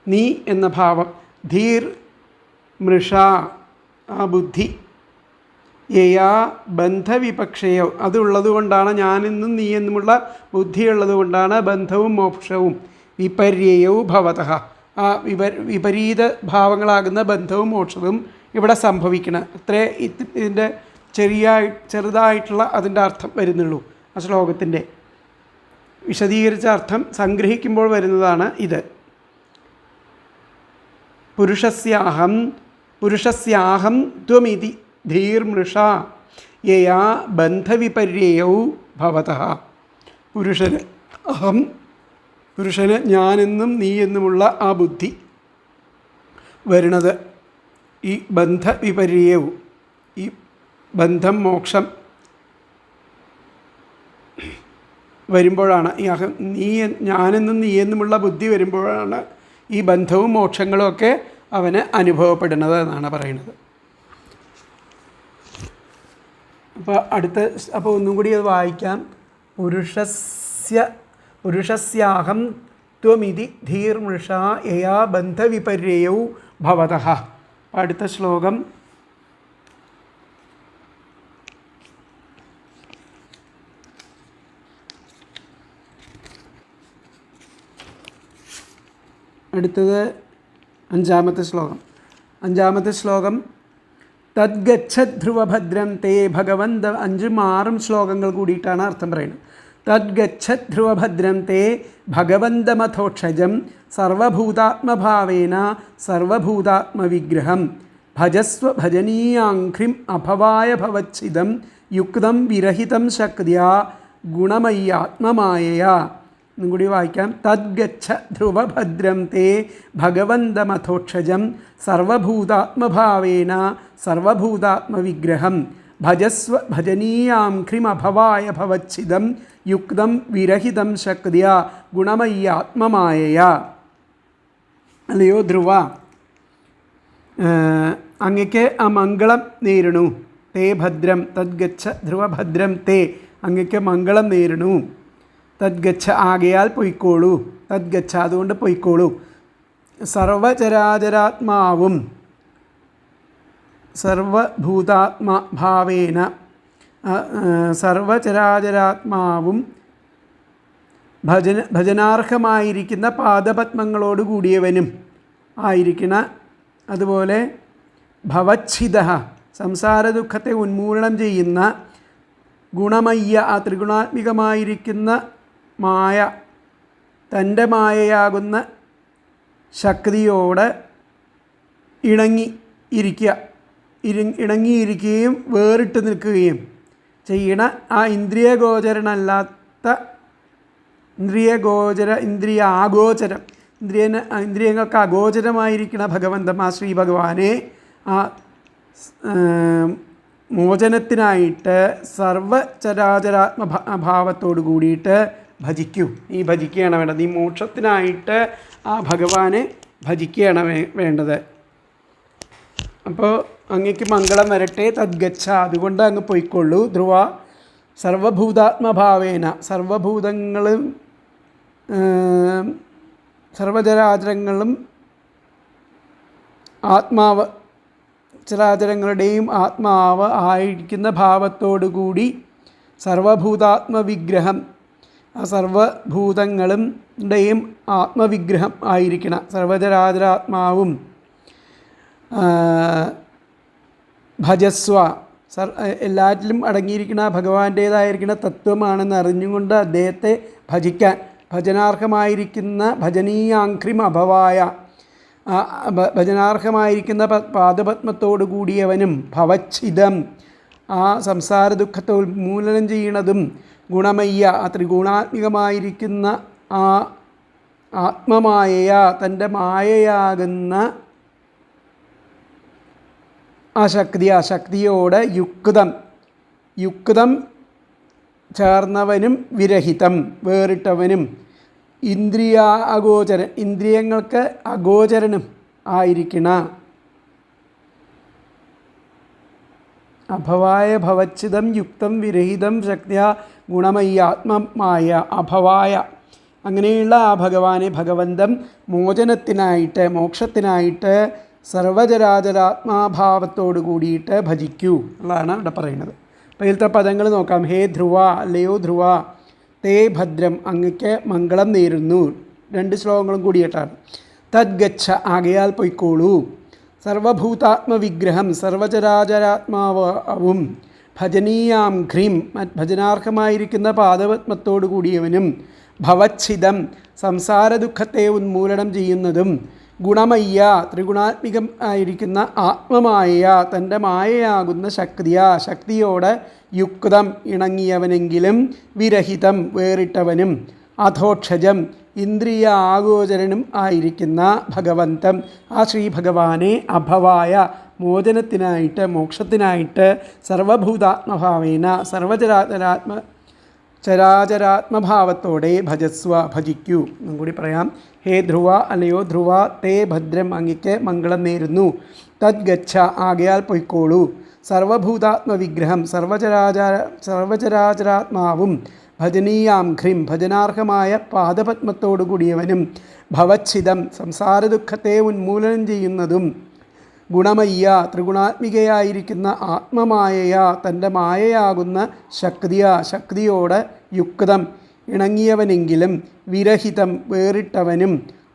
Speaker 1: നീ എന്ന ഭാവം, ധീർ മൃഷ ആ ബുദ്ധി, യയാ ബന്ധവിപക്ഷയോ അതുള്ളത് കൊണ്ടാണ്, ഞാനെന്നും നീ എന്നുമുള്ള ബുദ്ധിയുള്ളത് കൊണ്ടാണ് ബന്ധവും മോക്ഷവും വിപര്യയവും ഭവതഃ ആ വിപരീത ഭാവങ്ങളാകുന്ന ബന്ധവും മോക്ഷവും ഇവിടെ സംഭവിക്കണം. അത്രേ ഇതിൻ്റെ ചെറുതായിട്ടുള്ള അതിൻ്റെ അർത്ഥം വരുന്നുള്ളൂ. ആ ശ്ലോകത്തിൻ്റെ വിശദീകരിച്ച അർത്ഥം സംഗ്രഹിക്കുമ്പോൾ വരുന്നതാണ് ഇത്. പുരുഷസ്യാഹം ത്വമിതി ധീർമൃഷ യയാ ബന്ധവിപര്യയൗ ഭവതഃ. പുരുഷന് ഞാനെന്നും നീ എന്നുമുള്ള ആ ബുദ്ധി വരുന്നത് ഈ ബന്ധവിപര്യവും, ഈ ബന്ധം മോക്ഷം വരുമ്പോഴാണ്, ഈ ഞാനെന്നും നീ എന്നുമുള്ള ബുദ്ധി വരുമ്പോഴാണ് ഈ ബന്ധവും മോക്ഷങ്ങളും ഒക്കെ അവന് അനുഭവപ്പെടുന്നത് എന്നാണ് പറയുന്നത്. അപ്പോൾ ഒന്നും കൂടി അത് വായിക്കാം. പുരുഷസ്യാഹം ത്വമിതി ധീർമൃഷ യയാ ബന്ധവിപര്യയൗ ഭവതഃ. അടുത്ത ശ്ലോകം. അടുത്തത് അഞ്ചാമത്തെ ശ്ലോകം. തദ്ഗച്ഛധ്രുവഭദ്രം തേ ഭഗവന്ത. 5-6 ശ്ലോകങ്ങൾ കൂടിയിട്ടാണ് അർത്ഥം പറയുന്നത്. തദ്ഗച്ഛധ്രുവഭദ്രം തേ ഭഗവന്തമഥോക്ഷജം സർവഭൂതാത്മഭാവേന സർവഭൂതാത്മവിഗ്രഹം ഭജസ്വ ഭജനീയാഘ്രിം അഭവായ ഭവച്ഛിദം യുക്തം വിരഹിതം ശക്തിയാ ഗുണമയ്യാത്മമായയാ ഒന്നും കൂടി വായിക്കാം. തദ്ഗച്ഛ ധ്രുവഭദ്രം തേ ഭഗവന്തമഥോക്ഷജം സർവഭൂതാത്മഭാവേന സർവഭൂതാത്മവിഗ്രഹം ഭജസ്വ ഭജനീയാംഘ്രിമഭവായ ഭവച്ഛിദം യുക്തം വിരഹിതം ശക്തിയ ഗുണമയ്യാത്മമായയ. അല്ലയോ ധ്രുവ, അങ്ങയ്ക്ക് ആ മംഗളം നേരണു. തേ ഭദ്രം തദ്ഗച്ഛ ധ്രുവഭദ്രം തേ, അങ്ങയ്ക്ക് മംഗളം നേരണു. തദ്ഗച്ഛ ആകയാൽ പൊയ്ക്കോളൂ. തദ്ഗച്ഛ അതുകൊണ്ട് പൊയ്ക്കോളൂ. സർവചരാചരാത്മാവും സർവഭൂതാത്മഭാവേന സർവചരാചരാത്മാവും ഭജനാർഹമായിരിക്കുന്ന പാദപത്മങ്ങളോട് കൂടിയവനും ആയിരിക്കണ. അതുപോലെ ഭവച്ഛിദ സംസാര ദുഃഖത്തെ ഉന്മൂലനം ചെയ്യുന്ന ഗുണമയ്യ ആ ത്രിഗുണാത്മികമായിരിക്കുന്ന മായ തൻ്റെ മായയാകുന്ന ശക്തിയോട് ഇണങ്ങിയിരിക്കുകയും വേറിട്ട് നിൽക്കുകയും ചെയ്യണ ആ ഇന്ദ്രിയങ്ങൾക്ക് അഗോചരമായിരിക്കുന്ന ഭഗവന്തം ആ ശ്രീ ഭഗവാനെ ആ മോചനത്തിനായിട്ട് സർവചരാചരാത്മഭാവത്തോട് കൂടിയിട്ട് ഭജിക്കൂ. നീ ഭജിക്കുകയാണ് വേണ്ടത്. നീ മോക്ഷത്തിനായിട്ട് ആ ഭഗവാനെ ഭജിക്കുകയാണ് വേണ്ടത്. അപ്പോൾ അങ്ങക്ക് മംഗളം വരട്ടെ. തദ്ഗച്ഛ അതുകൊണ്ട് അങ്ങ് പൊയ്ക്കൊള്ളൂ. ധ്രുവ സർവഭൂതാത്മഭാവേന സർവഭൂതങ്ങളും സർവചരാചരങ്ങളും ആത്മാവ് ചരാചരങ്ങളുടെയും ആത്മാവ് ആയിരിക്കുന്ന ഭാവത്തോടുകൂടി സർവഭൂതാത്മവിഗ്രഹം ആ സർവഭൂതങ്ങളുടെയും ആത്മവിഗ്രഹം ആയിരിക്കണം. സർവചരാചരാത്മാവും ഭജസ്വ എല്ലാറ്റിലും അടങ്ങിയിരിക്കുന്ന ഭഗവാന്റേതായിരിക്കുന്ന തത്വമാണെന്ന് അറിഞ്ഞുകൊണ്ട് അദ്ദേഹത്തെ ഭജിക്കാൻ ഭജനാർഹമായിരിക്കുന്ന ഭജനീയാംഘ്രിം അഭവായ ഭജനാർഹമായിരിക്കുന്ന പാദപത്മത്തോടു കൂടിയവനും ഭവച്ഛിദം ആ സംസാര ദുഃഖത്തെ ഉന്മൂലനം ചെയ്യണതും ഗുണമയ്യ ആ ത്രിഗുണാത്മികമായിരിക്കുന്ന ആ ആത്മമായയ തൻ്റെ മായയാകുന്ന ആ ശക്തിയോട് യുക്തം ചേർന്നവനും വിരഹിതം വേറിട്ടവനും ഇന്ദ്രിയങ്ങൾക്ക് അഗോചരനും ആയിരിക്കണ. അഭവായ ഭവച്ഛിദം യുക്തം വിരഹിതം ശക്തിയ ഗുണമയ്യ ആത്മമായ അഭവായ അങ്ങനെയുള്ള ആ ഭഗവാനെ ഭഗവന്തം മോചനത്തിനായിട്ട് മോക്ഷത്തിനായിട്ട് സർവചരാചരാത്മാഭാവത്തോടു കൂടിയിട്ട് ഭജിക്കൂ എന്നുള്ളതാണ് ഇവിടെ പറയുന്നത്. അപ്പോൾ ഇതിലത്തെ പദങ്ങൾ നോക്കാം. ഹേ ധ്രുവ, അല്ലയോ ധ്രുവ, തേ ഭദ്രം അങ്ങയ്ക്ക് മംഗളം നേരുന്നു. 2 ശ്ലോകങ്ങളും കൂടിയിട്ടാണ്. തദ്ഗച്ഛ ആകയാൽ പൊയ്ക്കോളൂ. സർവഭൂതാത്മവിഗ്രഹം സർവചരാചരാത്മാവും ഭജനീയാം ഘ്രീം ഭജനാർഹമായിരിക്കുന്ന പാദപത്മത്തോടു കൂടിയവനും ഭവച്ഛിദം സംസാര ദുഃഖത്തെ ഉന്മൂലനം ചെയ്യുന്നതും ഗുണമയ്യ ത്രിഗുണാത്മികം ആയിരിക്കുന്ന ആത്മമായ തൻ്റെ മായയാകുന്ന ശക്തിയോട് യുക്തം ഇണങ്ങിയവനെങ്കിലും വിരഹിതം വേറിട്ടവനും അധോക്ഷജം ഇന്ദ്രിയ ആഗോചരനും ആയിരിക്കുന്ന ഭഗവന്തം ആ ശ്രീ ഭഗവാനെ അഭവായ മോചനത്തിനായിട്ട് മോക്ഷത്തിനായിട്ട് സർവഭൂതാത്മഭാവേന ചരാചരാത്മഭാവത്തോടെ ഭജസ്വ ഭജിക്കൂ. എന്നും കൂടി പറയാം. ഹേ ധ്രുവ, അല്ലയോ ധ്രുവ, തേ ഭദ്രം അങ്ങയ്ക്ക് മംഗളം നേരുന്നു. തദ്ഗച്ഛ ആകയാൽ പൊയ്ക്കോളൂ. സർവഭൂതാത്മവിഗ്രഹം സർവചരാചരാത്മാവും ഭജനീയാം ഘ്രീം ഭജനാർഹമായ പാദപത്മത്തോടു കൂടിയവനും ഭവച്ഛിദം സംസാര ദുഃഖത്തെ ഉന്മൂലനം ചെയ്യുന്നതും ഗുണമയ്യ ത്രിഗുണാത്മികയായിരിക്കുന്ന ആത്മമായയ തൻ്റെ മായയാകുന്ന ശക്തിയോട് യുക്തം ഇണങ്ങിയവനെങ്കിലും വിരഹിതം വേറിട്ടവനും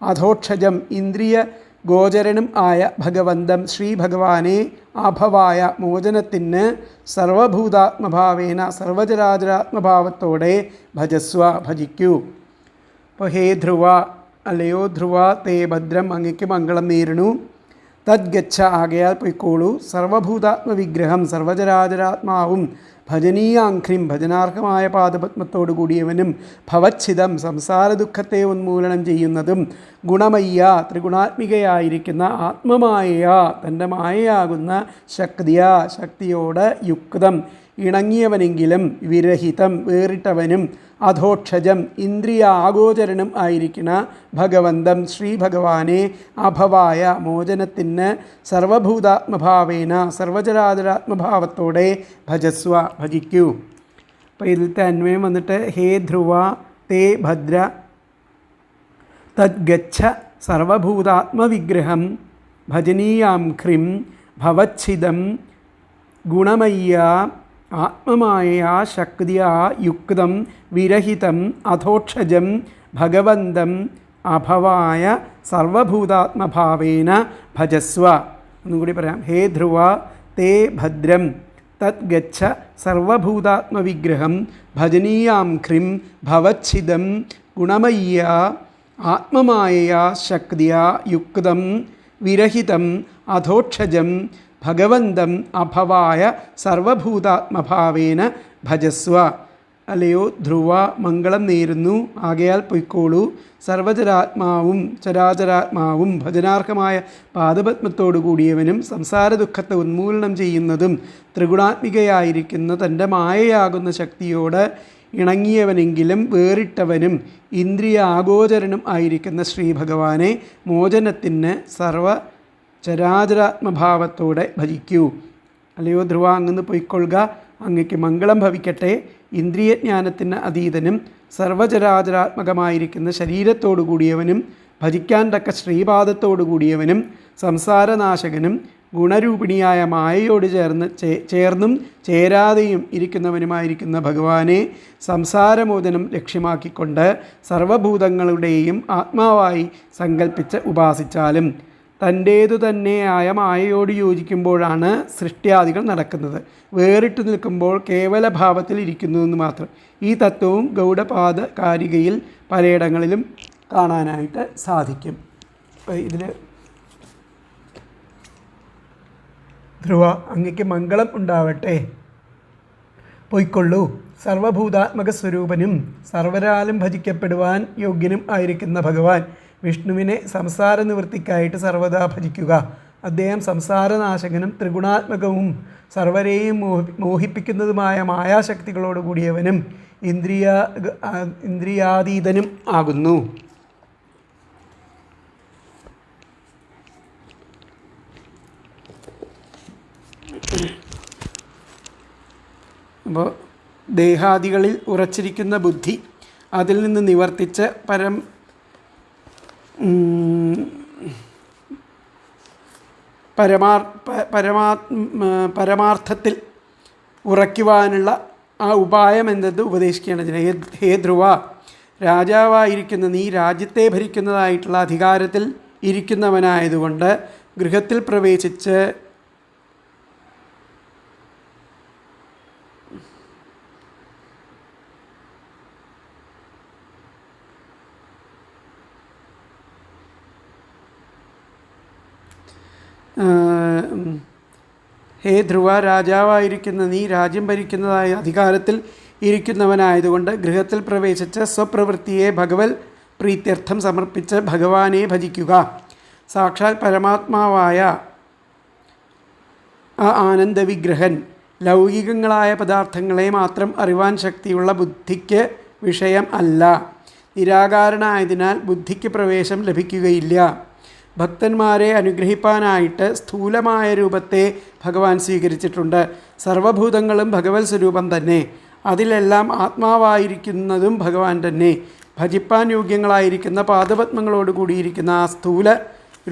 Speaker 1: അധോക്ഷജം ഇന്ദ്രിയ ഗോചരനും ആയ ഭഗവന്തം ശ്രീ ഭഗവാനെ അഭവായ മോചനത്തിന് സർവഭൂതാത്മഭാവേന സർവചരാചരാത്മഭാവത്തോടെ ഭജസ്വ ഭജിക്കൂ. അപ്പോൾ ഹേ ധ്രുവ, അല്ലയോ ധ്രുവ, തേ ഭദ്രം അങ്ങയ്ക്ക് മംഗളം നേരണു. തദ്ഗച്ഛ ആകയാൽ പൊയ്ക്കോളൂ. സർവഭൂതാത്മവിഗ്രഹം സർവചരാചരാത്മാവും ഭജനീയാഘ്രിം ഭജനാർഹമായ പാദപത്മത്തോടു കൂടിയവനും ഭവച്ഛിതം സംസാര ദുഃഖത്തെ ഉന്മൂലനം ചെയ്യുന്നതും ഗുണമയ്യ ത്രിഗുണാത്മികയായിരിക്കുന്ന ആത്മമായ തൻ്റെ മായയാകുന്ന ശക്തിയോട് യുക്തം ഇണങ്ങിയവനെങ്കിലും വിരഹിതം വേറിട്ടവനും അധോക്ഷജം ഇന്ദ്രിയ ആഗോചരനും ആയിരിക്കുന്ന ഭഗവന്തം ശ്രീ ഭഗവാനെ അഭവായ മോചനത്തിന് സർവഭൂതാത്മഭാവേന സർവചരാചരാത്മഭാവത്തോടെ ഭജിക്കൂ. അപ്പോൾ ഇതിലത്തെ അന്വയം വന്നിട്ട് ഹേ ധ്രുവ തേ ഭദ്ര തദ്ഗച്ഛ സർവഭൂതാത്മവിഗ്രഹം ഭജനീയാംഘ്രിം ഭവച്ഛിദം ഗുണമയ്യ ആത്മമായ ശക്തിയാ യുക്തം വിരഹിതം അധോക്ഷജം ഭഗവന്തം അഭവായ സർവഭൂതാത്മഭാവേന ഭജസ്വ. ഒന്നും കൂടി പറയാം. ഹേ ധ്രുവ തേ ഭദ്രം തദ്ഗച്ഛ സർവഭൂതാത്മവിഗ്രഹം ഭജനീയാംഘ്രിം ഭവച്ഛിദം ഗുണമയ്യ ആത്മമായ ശക്തിയാ യുക്തം വിരഹിതം അധോക്ഷജം ഭഗവന്തം അഭവായ സർവഭൂതാത്മഭാവേന ഭജസ്വ. അല്ലയോ ധ്രുവ, മംഗളം നേരുന്നു, ആകയാൽ പൊയ്ക്കോളൂ. സർവചരാത്മാവും ചരാചരാത്മാവും ഭജനാർഹമായ പാദപത്മത്തോടു കൂടിയവനും സംസാര ദുഃഖത്തെ ഉന്മൂലനം ചെയ്യുന്നതും ത്രിഗുണാത്മികയായിരിക്കുന്ന തൻ്റെ മായയാകുന്ന ശക്തിയോട് ഇണങ്ങിയവനെങ്കിലും വേറിട്ടവനും ഇന്ദ്രിയ ആഗോചരനും ആയിരിക്കുന്ന ശ്രീ ഭഗവാനെ മോചനത്തിന് ചരാചരാത്മഭാവത്തോടെ ഭജിക്കൂ. അല്ലയോ ധ്രുവ, അങ്ങ് പൊയ്ക്കൊള്ളുക, അങ്ങയ്ക്ക് മംഗളം ഭവിക്കട്ടെ. ഇന്ദ്രിയജ്ഞാനത്തിന് അതീതനും സർവചരാചരാത്മകമായിരിക്കുന്ന ശരീരത്തോടു കൂടിയവനും ഭജിക്കാൻ തക്ക ശ്രീപാദത്തോടു കൂടിയവനും സംസാരനാശകനും ഗുണരൂപിണിയായ മായയോട് ചേർന്നും ചേരാതെയും ഇരിക്കുന്നവനുമായിരിക്കുന്ന ഭഗവാനെ സംസാരമോചനം ലക്ഷ്യമാക്കിക്കൊണ്ട് സർവഭൂതങ്ങളുടെയും ആത്മാവായി സങ്കല്പിച്ച് ഉപാസിച്ചാലും തൻ്റേതു തന്നെയായ മായയോട് യോജിക്കുമ്പോഴാണ് സൃഷ്ടിയാദികൾ നടക്കുന്നത്. വേറിട്ട് നിൽക്കുമ്പോൾ കേവല ഭാവത്തിൽ ഇരിക്കുന്നു എന്ന് മാത്രം. ഈ തത്വവും ഗൗഡപാദ കാരികയിൽ പലയിടങ്ങളിലും കാണാനായിട്ട് സാധിക്കും. ഇതിൽ ധ്രുവ, അങ്ങയ്ക്ക് മംഗളം ഉണ്ടാവട്ടെ, പൊയ്ക്കൊള്ളൂ. സർവഭൂതാത്മക സ്വരൂപനും സർവരാലും ഭജിക്കപ്പെടുവാൻ യോഗ്യനും ആയിരിക്കുന്ന ഭഗവാൻ വിഷ്ണുവിനെ സംസാര നിവൃത്തിക്കായിട്ട് സർവദാ ഭജിക്കുക. അദ്ദേഹം സംസാരനാശകനും ത്രിഗുണാത്മകവും സർവരെയും മോഹിപ്പിക്കുന്നതുമായ മായാശക്തികളോട് കൂടിയവനും ഇന്ദ്രിയാതീതനും ആകുന്നു. അപ്പോൾ ദേഹാദികളിൽ ഉറച്ചിരിക്കുന്ന ബുദ്ധി അതിൽ നിന്ന് നിവർത്തിച്ച് പരമാർത്ഥത്തിൽ ഉറയ്ക്കുവാനുള്ള ആ ഉപായം എന്തെന്ന് ഉപദേശിക്കേണ്ടതിന്. ഹേ ധ്രുവ, രാജാവായിരിക്കുന്ന നീ രാജ്യത്തെ ഭരിക്കുന്നതായിട്ടുള്ള അധികാരത്തിൽ ഇരിക്കുന്നവനായതുകൊണ്ട് ഗൃഹത്തിൽ പ്രവേശിച്ച് ഹേ ധ്രുവ, രാജാവായിരിക്കുന്ന നീ രാജ്യം ഭരിക്കുന്നതായ അധികാരത്തിൽ ഇരിക്കുന്നവനായതുകൊണ്ട് ഗൃഹത്തിൽ പ്രവേശിച്ച് സ്വപ്രവൃത്തിയെ ഭഗവത് പ്രീത്യർത്ഥം സമർപ്പിച്ച് ഭഗവാനെ ഭജിക്കുക. സാക്ഷാൽ പരമാത്മാവായ ആ ആനന്ദവിഗ്രഹൻ ലൗകികങ്ങളായ പദാർത്ഥങ്ങളെ മാത്രം അറിവാൻ ശക്തിയുള്ള ബുദ്ധിക്ക് വിഷയം അല്ല. നിരാകാരനായതിനാൽ ബുദ്ധിക്ക് പ്രവേശം ലഭിക്കുകയില്ല. ഭക്തന്മാരെ അനുഗ്രഹിപ്പാനായിട്ട് സ്ഥൂലമായ രൂപത്തെ ഭഗവാൻ സ്വീകരിച്ചിട്ടുണ്ട്. സർവഭൂതങ്ങളും ഭഗവത് സ്വരൂപം തന്നെ. അതിലെല്ലാം ആത്മാവായിരിക്കുന്നതും ഭഗവാൻ തന്നെ. ഭജിപ്പാൻ യോഗ്യങ്ങളായിരിക്കുന്ന പാദപത്മങ്ങളോട് കൂടിയിരിക്കുന്ന ആ സ്ഥൂല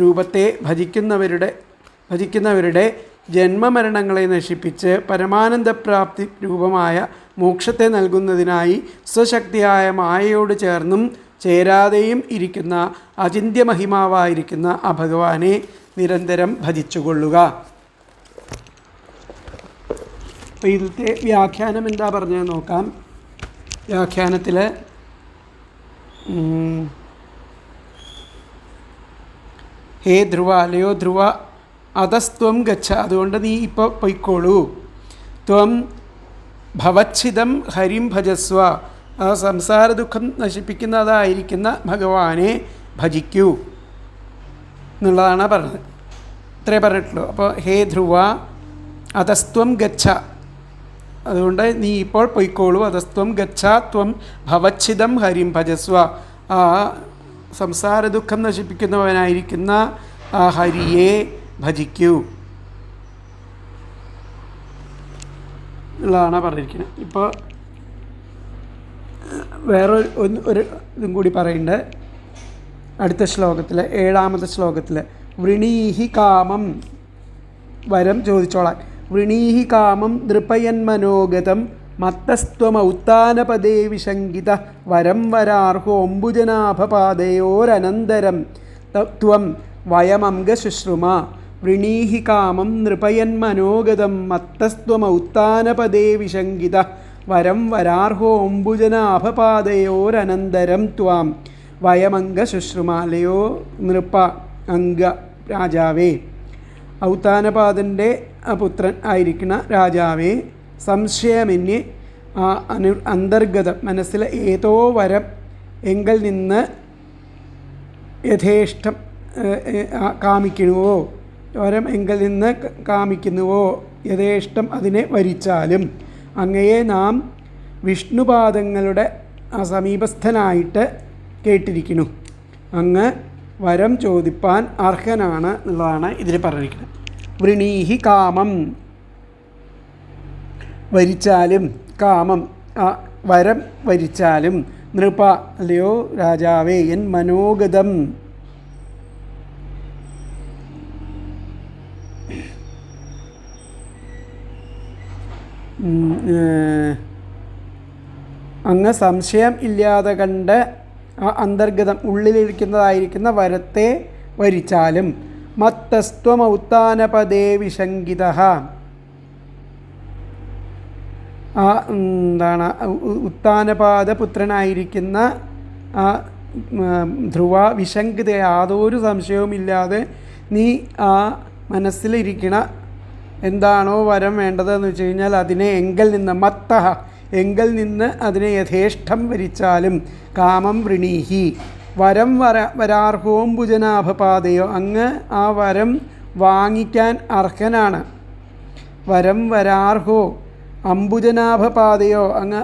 Speaker 1: രൂപത്തെ ഭജിക്കുന്നവരുടെ ജന്മമരണങ്ങളെ നശിപ്പിച്ച് പരമാനന്ദപ്രാപ്തി രൂപമായ മോക്ഷത്തെ നൽകുന്നതിനായി സ്വശക്തിയായ മായയോട് ചേർന്നും ചേരാതെയും ഇരിക്കുന്ന അചിന്യമഹിമാവായിരിക്കുന്ന ആ ഭഗവാനെ നിരന്തരം ഭജിച്ചുകൊള്ളുക. അപ്പോൾ ഇതിലത്തെ വ്യാഖ്യാനം എന്താ പറഞ്ഞത് നോക്കാം. വ്യാഖ്യാനത്തിൽ ഹേ ധ്രുവ, അല്ലയോ ധ്രുവ, അധസ്ത്വം ഗച്ഛ, അതുകൊണ്ട് നീ ഇപ്പോൾ പൊയ്ക്കോളൂ. ത്വം ഭവച്ഛിതം ഹരിം ഭജസ്വ, ആ സംസാര ദുഃഖം നശിപ്പിക്കുന്നതായിരിക്കുന്ന ഭഗവാനെ ഭജിക്കൂ എന്നുള്ളതാണ് പറഞ്ഞത്. ഇത്രേ പറഞ്ഞിട്ടുള്ളൂ. അപ്പോൾ ഹേ ധ്രുവ അധസ്ത്വം ഗച്ഛ, അതുകൊണ്ട് നീ ഇപ്പോൾ പൊയ്ക്കോളൂ. അധസ്ത്വം ഗച്ഛ ത്വം ഭവച്ഛിതം ഹരിം ഭജസ്വ, ആ സംസാര ദുഃഖം നശിപ്പിക്കുന്നവനായിരിക്കുന്ന ആ ഹരിയെ ഭജിക്കൂ എന്നുള്ളതാണ് പറഞ്ഞിരിക്കുന്നത്. ഇപ്പോൾ വേറെ ഒരു ഇതും കൂടി പറയുന്നുണ്ട് അടുത്ത ശ്ലോകത്തിൽ, 7ാമത്തെ ശ്ലോകത്തിൽ. വൃണീഹി കാമം, വരം ചോദിച്ചോളാൻ. വൃണീഹി കാമം നൃപയൻ മനോഗതം മത്തസ്ത്വമൗത്താനപദേ വിശങ്കിത വരം വരാർഹോംബുജനാഭപാദയോരനന്തരം ത്വം വയമംഗശുശ്രുമ. വൃണീഹി കാമം നൃപയൻ മനോഗതം മത്തസ്ത്വമൗത്താനപദേ വിശങ്കിത വരം വരാർഹോംബുജനാഭപാദയോരനന്തരം ത്വാം വയമംഗശുശ്രുമ. അല്ലയോ നൃപ, അംഗ രാജാവേ, ഔത്താനപാദൻ്റെ പുത്രൻ ആയിരിക്കുന്ന രാജാവേ, സംശയമന്യേ അന്തർഗതം മനസ്സിലെ ഏതോ വരം എങ്കിൽ നിന്ന് യഥേഷ്ടം കാമിക്കണുവോ, വരം എങ്കിൽ നിന്ന് കാമിക്കുന്നുവോ യഥേഷ്ടം അതിനെ വരിച്ചാലും അങ്ങയെ നാം വിഷ്ണുപാദങ്ങളുടെ സമീപസ്ഥനായിട്ട് കേട്ടിരിക്കുന്നു. അങ്ങ് വരം ചോദിപ്പാൻ അർഹനാണ് എന്നുള്ളതാണ് ഇതിൽ പറഞ്ഞിരിക്കുന്നത്. വൃണീഹി കാമം, വരിച്ചാലും, കാമം വരം വരിച്ചാലും, നൃപ അല്ലയോ രാജാവേ, എൻ മനോഗതം അങ്ങ് സംശയം ഇല്ലാതെ കണ്ട് ആ അന്തർഗതം ഉള്ളിലിരിക്കുന്നതായിരിക്കുന്ന വരത്തെ വരിച്ചാലും, മത്തസ്ത്വമൗത്താനപദേ വിശങ്കിത, ആ എന്താണ് ഉത്താനപാദപുത്രനായിരിക്കുന്ന ആ ധ്രുവ വിശങ്കിത, യാതൊരു സംശയവുമില്ലാതെ നീ ആ മനസ്സിലിരിക്കണ എന്താണോ വരം വേണ്ടതെന്ന് വെച്ച് കഴിഞ്ഞാൽ അതിനെ എങ്കിൽ നിന്ന് മത്തഹ എങ്കിൽ നിന്ന് അതിനെ യഥേഷ്ടം വരിച്ചാലും, കാമം വൃണീഹി വരം വരാർഹോംബുജനാഭപാദയോ, അങ്ങ് ആ വരം വാങ്ങിക്കാൻ അർഹനാണ്. വരം വരാർഹോ അംബുജനാഭപാദയോ, അങ്ങ്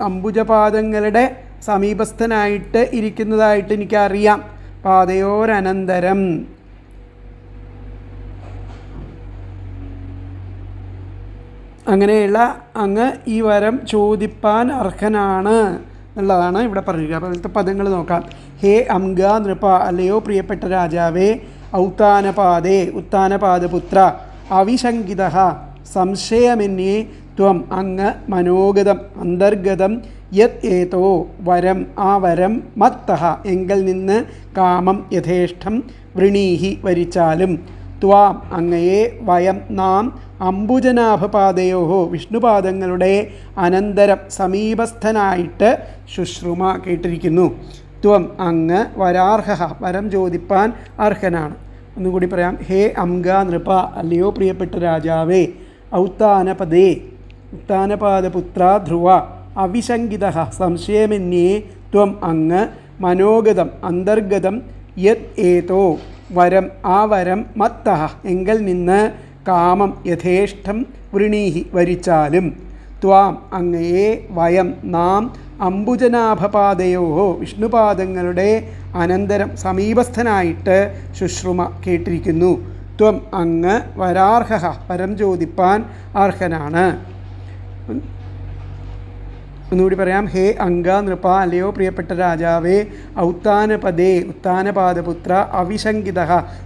Speaker 1: അംബുജപാദങ്ങളുടെ സമീപസ്ഥനായിട്ട് ഇരിക്കുന്നതായിട്ട് എനിക്കറിയാം. പാദയോരനന്തരം, അങ്ങനെയുള്ള അങ്ങ് ഈ വരം ചോദിപ്പാൻ അർഹനാണ് എന്നുള്ളതാണ് ഇവിടെ പറഞ്ഞിരിക്കുക. അപ്പോൾ അതിലത്തെ പദങ്ങൾ നോക്കാം. ഹേ അംഗ നൃപ, അല്ലയോ പ്രിയപ്പെട്ട രാജാവേ, ഔത്താനപാദേ ഉത്താനപാദപുത്ര, അവിശങ്കിത സംശയമന്യേ ത്വം അങ്ങ് മനോഗതം അന്തർഗതം യത് ഏതോ വരം ആ വരം മത്തഹ എങ്കിൽ നിന്ന് കാമം യഥേഷ്ടം വൃണീഹി വരിച്ചാലും, ത്വാം അങ്ങയെ വയം നാം അംബുജനാഭപാദയോ വിഷ്ണുപാദങ്ങളുടെ അനന്തരം സമീപസ്ഥനായിട്ട് ശുശ്രൂമ കേട്ടിരിക്കുന്നു. ത്വം അങ്ങ് വരാർഹ വരം ചോദിപ്പാൻ അർഹനാണ്. ഒന്നുകൂടി പറയാം. ഹേ അംഗ നൃപ, അല്ലയോ പ്രിയപ്പെട്ട രാജാവേ, ഔത്താനപദേ ഉത്താനപാദപുത്ര ധ്രുവ, അവിശങ്കിത സംശയമന്യേ ത്വം അങ്ങ് മനോഗതം അന്തർഗതം യത് ഏതോ വരം ആ വരം മത്തഹ എങ്കിൽ നിന്ന് കാമം യഥേഷ്ടം വൃണീഹി വരിച്ചാലും, ത്വാം അങ്ങയെ വയം നാം അംബുജനാഭപാദയോ വിഷ്ണുപാദങ്ങളുടെ അനന്തരം സമീപസ്ഥനായിട്ട് ശുശ്രൂമ കേട്ടിരിക്കുന്നു. ത്വം അങ്ങ് വരാർഹ വരം ചോദിപ്പാൻ അർഹനാണ്. ഒന്നുകൂടി പറയാം. ഹേ അംഗ നൃപ, അല്ലയോ പ്രിയപ്പെട്ട രാജാവേ, ഔത്താനപദേ ഉത്താനപാദപുത്ര, അവിശങ്കിത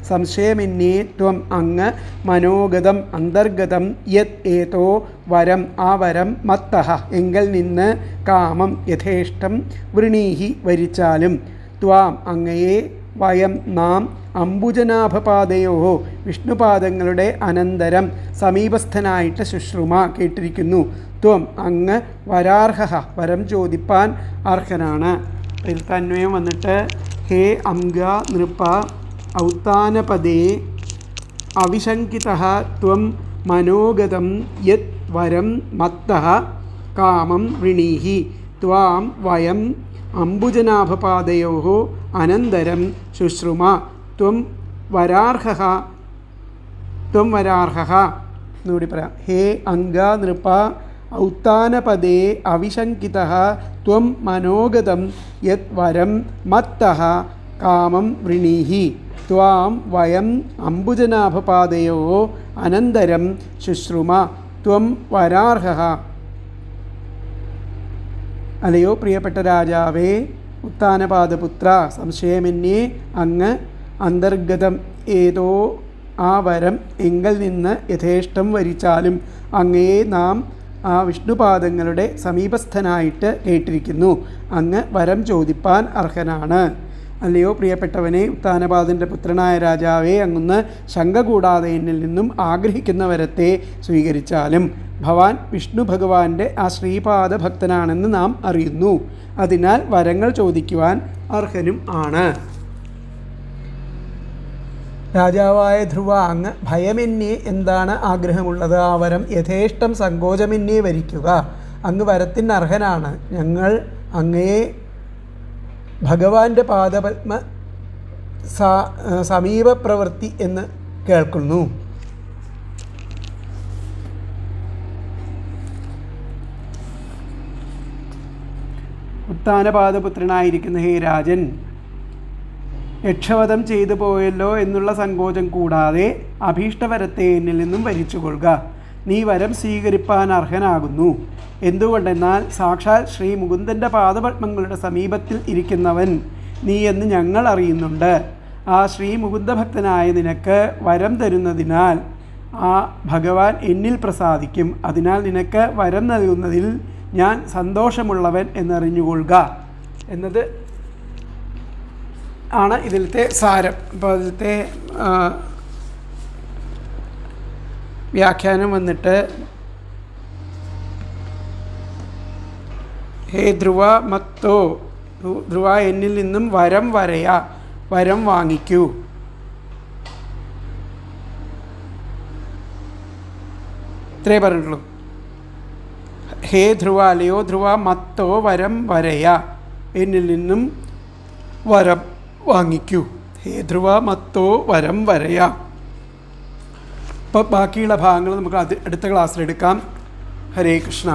Speaker 1: സംശയമന്യേ ത്വം അങ്ങ് മനോഗതം അന്തർഗതം യത് ഏതോ വരം ആ വരം മത്തഹ എങ്കിൽ നിന്ന് കാമം യഥേഷ്ടം വൃണീഹി വരിച്ചാലും, ത്വാം അങ്ങയെ വയം നാം അംബുജനാഭപാദയോ വിഷ്ണുപാദങ്ങളുടെ അനന്തരം സമീപസ്ഥനായിട്ട് ശുശ്രൂമ കേട്ടിരിക്കുന്നു. ത്വം അങ്ങ് വരാർഹ വരം ചോദിപ്പാൻ അർഹനാണ്. ഇതിൽ തന്വയം വന്നിട്ട് ഹേ അംഗ നൃപ ഔത്താനപദേ അവിശങ്കിത ത്വം മനോഗതം യത് വരം മത്തഃ കാമം വൃണീഹി ത്വാം വയം അംബുജനാഭപാദയോः അനന്തരം ശുശ്രുമ ത്വം വരാർഹഃ എന്നുകൂടി പറയാം. ഹേ അംഗ നൃപ ഔത്താനപദേ അവിശങ്കിതഃ ത്വം മനോഗതം യത് വരം മത്തഃ കാമം വൃണീഹി ത്വാം വയം അംബുജനാഭപാദയോः അനന്തരം ശുശ്രുമ ത്വം വരാർഹഃ. അല്ലയോ പ്രിയപ്പെട്ട രാജാവേ, ഉത്താനപാദപുത്ര, സംശയമെന്നേ അങ്ങ് അന്തർഗതം ഏതോ ആ വരം എങ്കിൽ നിന്ന് യഥേഷ്ടം വരിച്ചാലും അങ്ങയെ നാം ആ വിഷ്ണുപാദങ്ങളുടെ സമീപസ്ഥനായിട്ട് കേട്ടിരിക്കുന്നു. അങ്ങ് വരം ചോദിപ്പാൻ അർഹനാണ്. അല്ലയോ പ്രിയപ്പെട്ടവനെ, ഉത്താനപാദൻ്റെ പുത്രനായ രാജാവേ, അങ്ങൊന്ന് ശങ്ക കൂടാതെ എന്നിൽ നിന്നും ആഗ്രഹിക്കുന്ന വരത്തെ സ്വീകരിച്ചാലും ഭവാൻ വിഷ്ണു ഭഗവാന്റെ ആ ശ്രീപാദ ഭക്തനാണെന്ന് നാം അറിയുന്നു. അതിനാൽ വരങ്ങൾ ചോദിക്കുവാൻ അർഹനും ആണ്. രാജാവായ ധ്രുവ, അങ്ങ് ഭയമെന്നേ എന്താണ് ആഗ്രഹമുള്ളത്? ആ വരം യഥേഷ്ടം സങ്കോചമെന്നേ വരിക്കുക. അങ്ങ് വരത്തിന് അർഹനാണ്. ഞങ്ങൾ അങ്ങയെ ഭഗവാന്റെ പാദപത്മ സമീപപ്രവൃത്തി എന്ന് കേൾക്കുന്നു. ഉത്താനപാദപുത്രനായിരിക്കുന്ന ഹേ രാജൻ, യക്ഷവധം ചെയ്തു പോയല്ലോ എന്നുള്ള സങ്കോചം കൂടാതെ അഭീഷ്ടവരത്തെ എന്നിൽ നിന്നും വരിച്ചുകൊള്ളുക. നീ വരം സ്വീകരിപ്പാൻ അർഹനാകുന്നു. എന്തുകൊണ്ടെന്നാൽ സാക്ഷാൽ ശ്രീ മുകുന്ദൻ്റെ പാദപത്മങ്ങളുടെ സമീപത്തിൽ ഇരിക്കുന്നവൻ നീ എന്ന് ഞങ്ങൾ അറിയുന്നുണ്ട്. ആ ശ്രീ മുകുന്ദഭക്തനായ നിനക്ക് വരം തരുന്നതിനാൽ ആ ഭഗവാൻ എന്നിൽ പ്രസാദിക്കും. അതിനാൽ നിനക്ക് വരം നൽകുന്നതിൽ ഞാൻ സന്തോഷമുള്ളവൻ എന്നറിഞ്ഞുകൊള്ളുക എന്നത് ആണ് ഇതിലത്തെ സാരം. അപ്പോൾ അതിലത്തെ വ്യാഖ്യാനം വന്നിട്ട്, ഹേ ധ്രുവ മത്തോ, ധ്രുവ എന്നിൽ നിന്നും വരം വരം വാങ്ങിക്കൂ. ഇത്രേ പറഞ്ഞിട്ടുള്ളൂ. ഹേ ധ്രുവ, അല്ലയോ ധ്രുവ, മത്തോ വരം എന്നിൽ നിന്നും വരം വാങ്ങിക്കൂ. ഹേ ധ്രുവ മത്തോ വരം അപ്പോൾ ബാക്കിയുള്ള ഭാഗങ്ങൾ നമുക്ക് അടുത്ത ക്ലാസ്സിലെടുക്കാം. ഹരേ കൃഷ്ണ.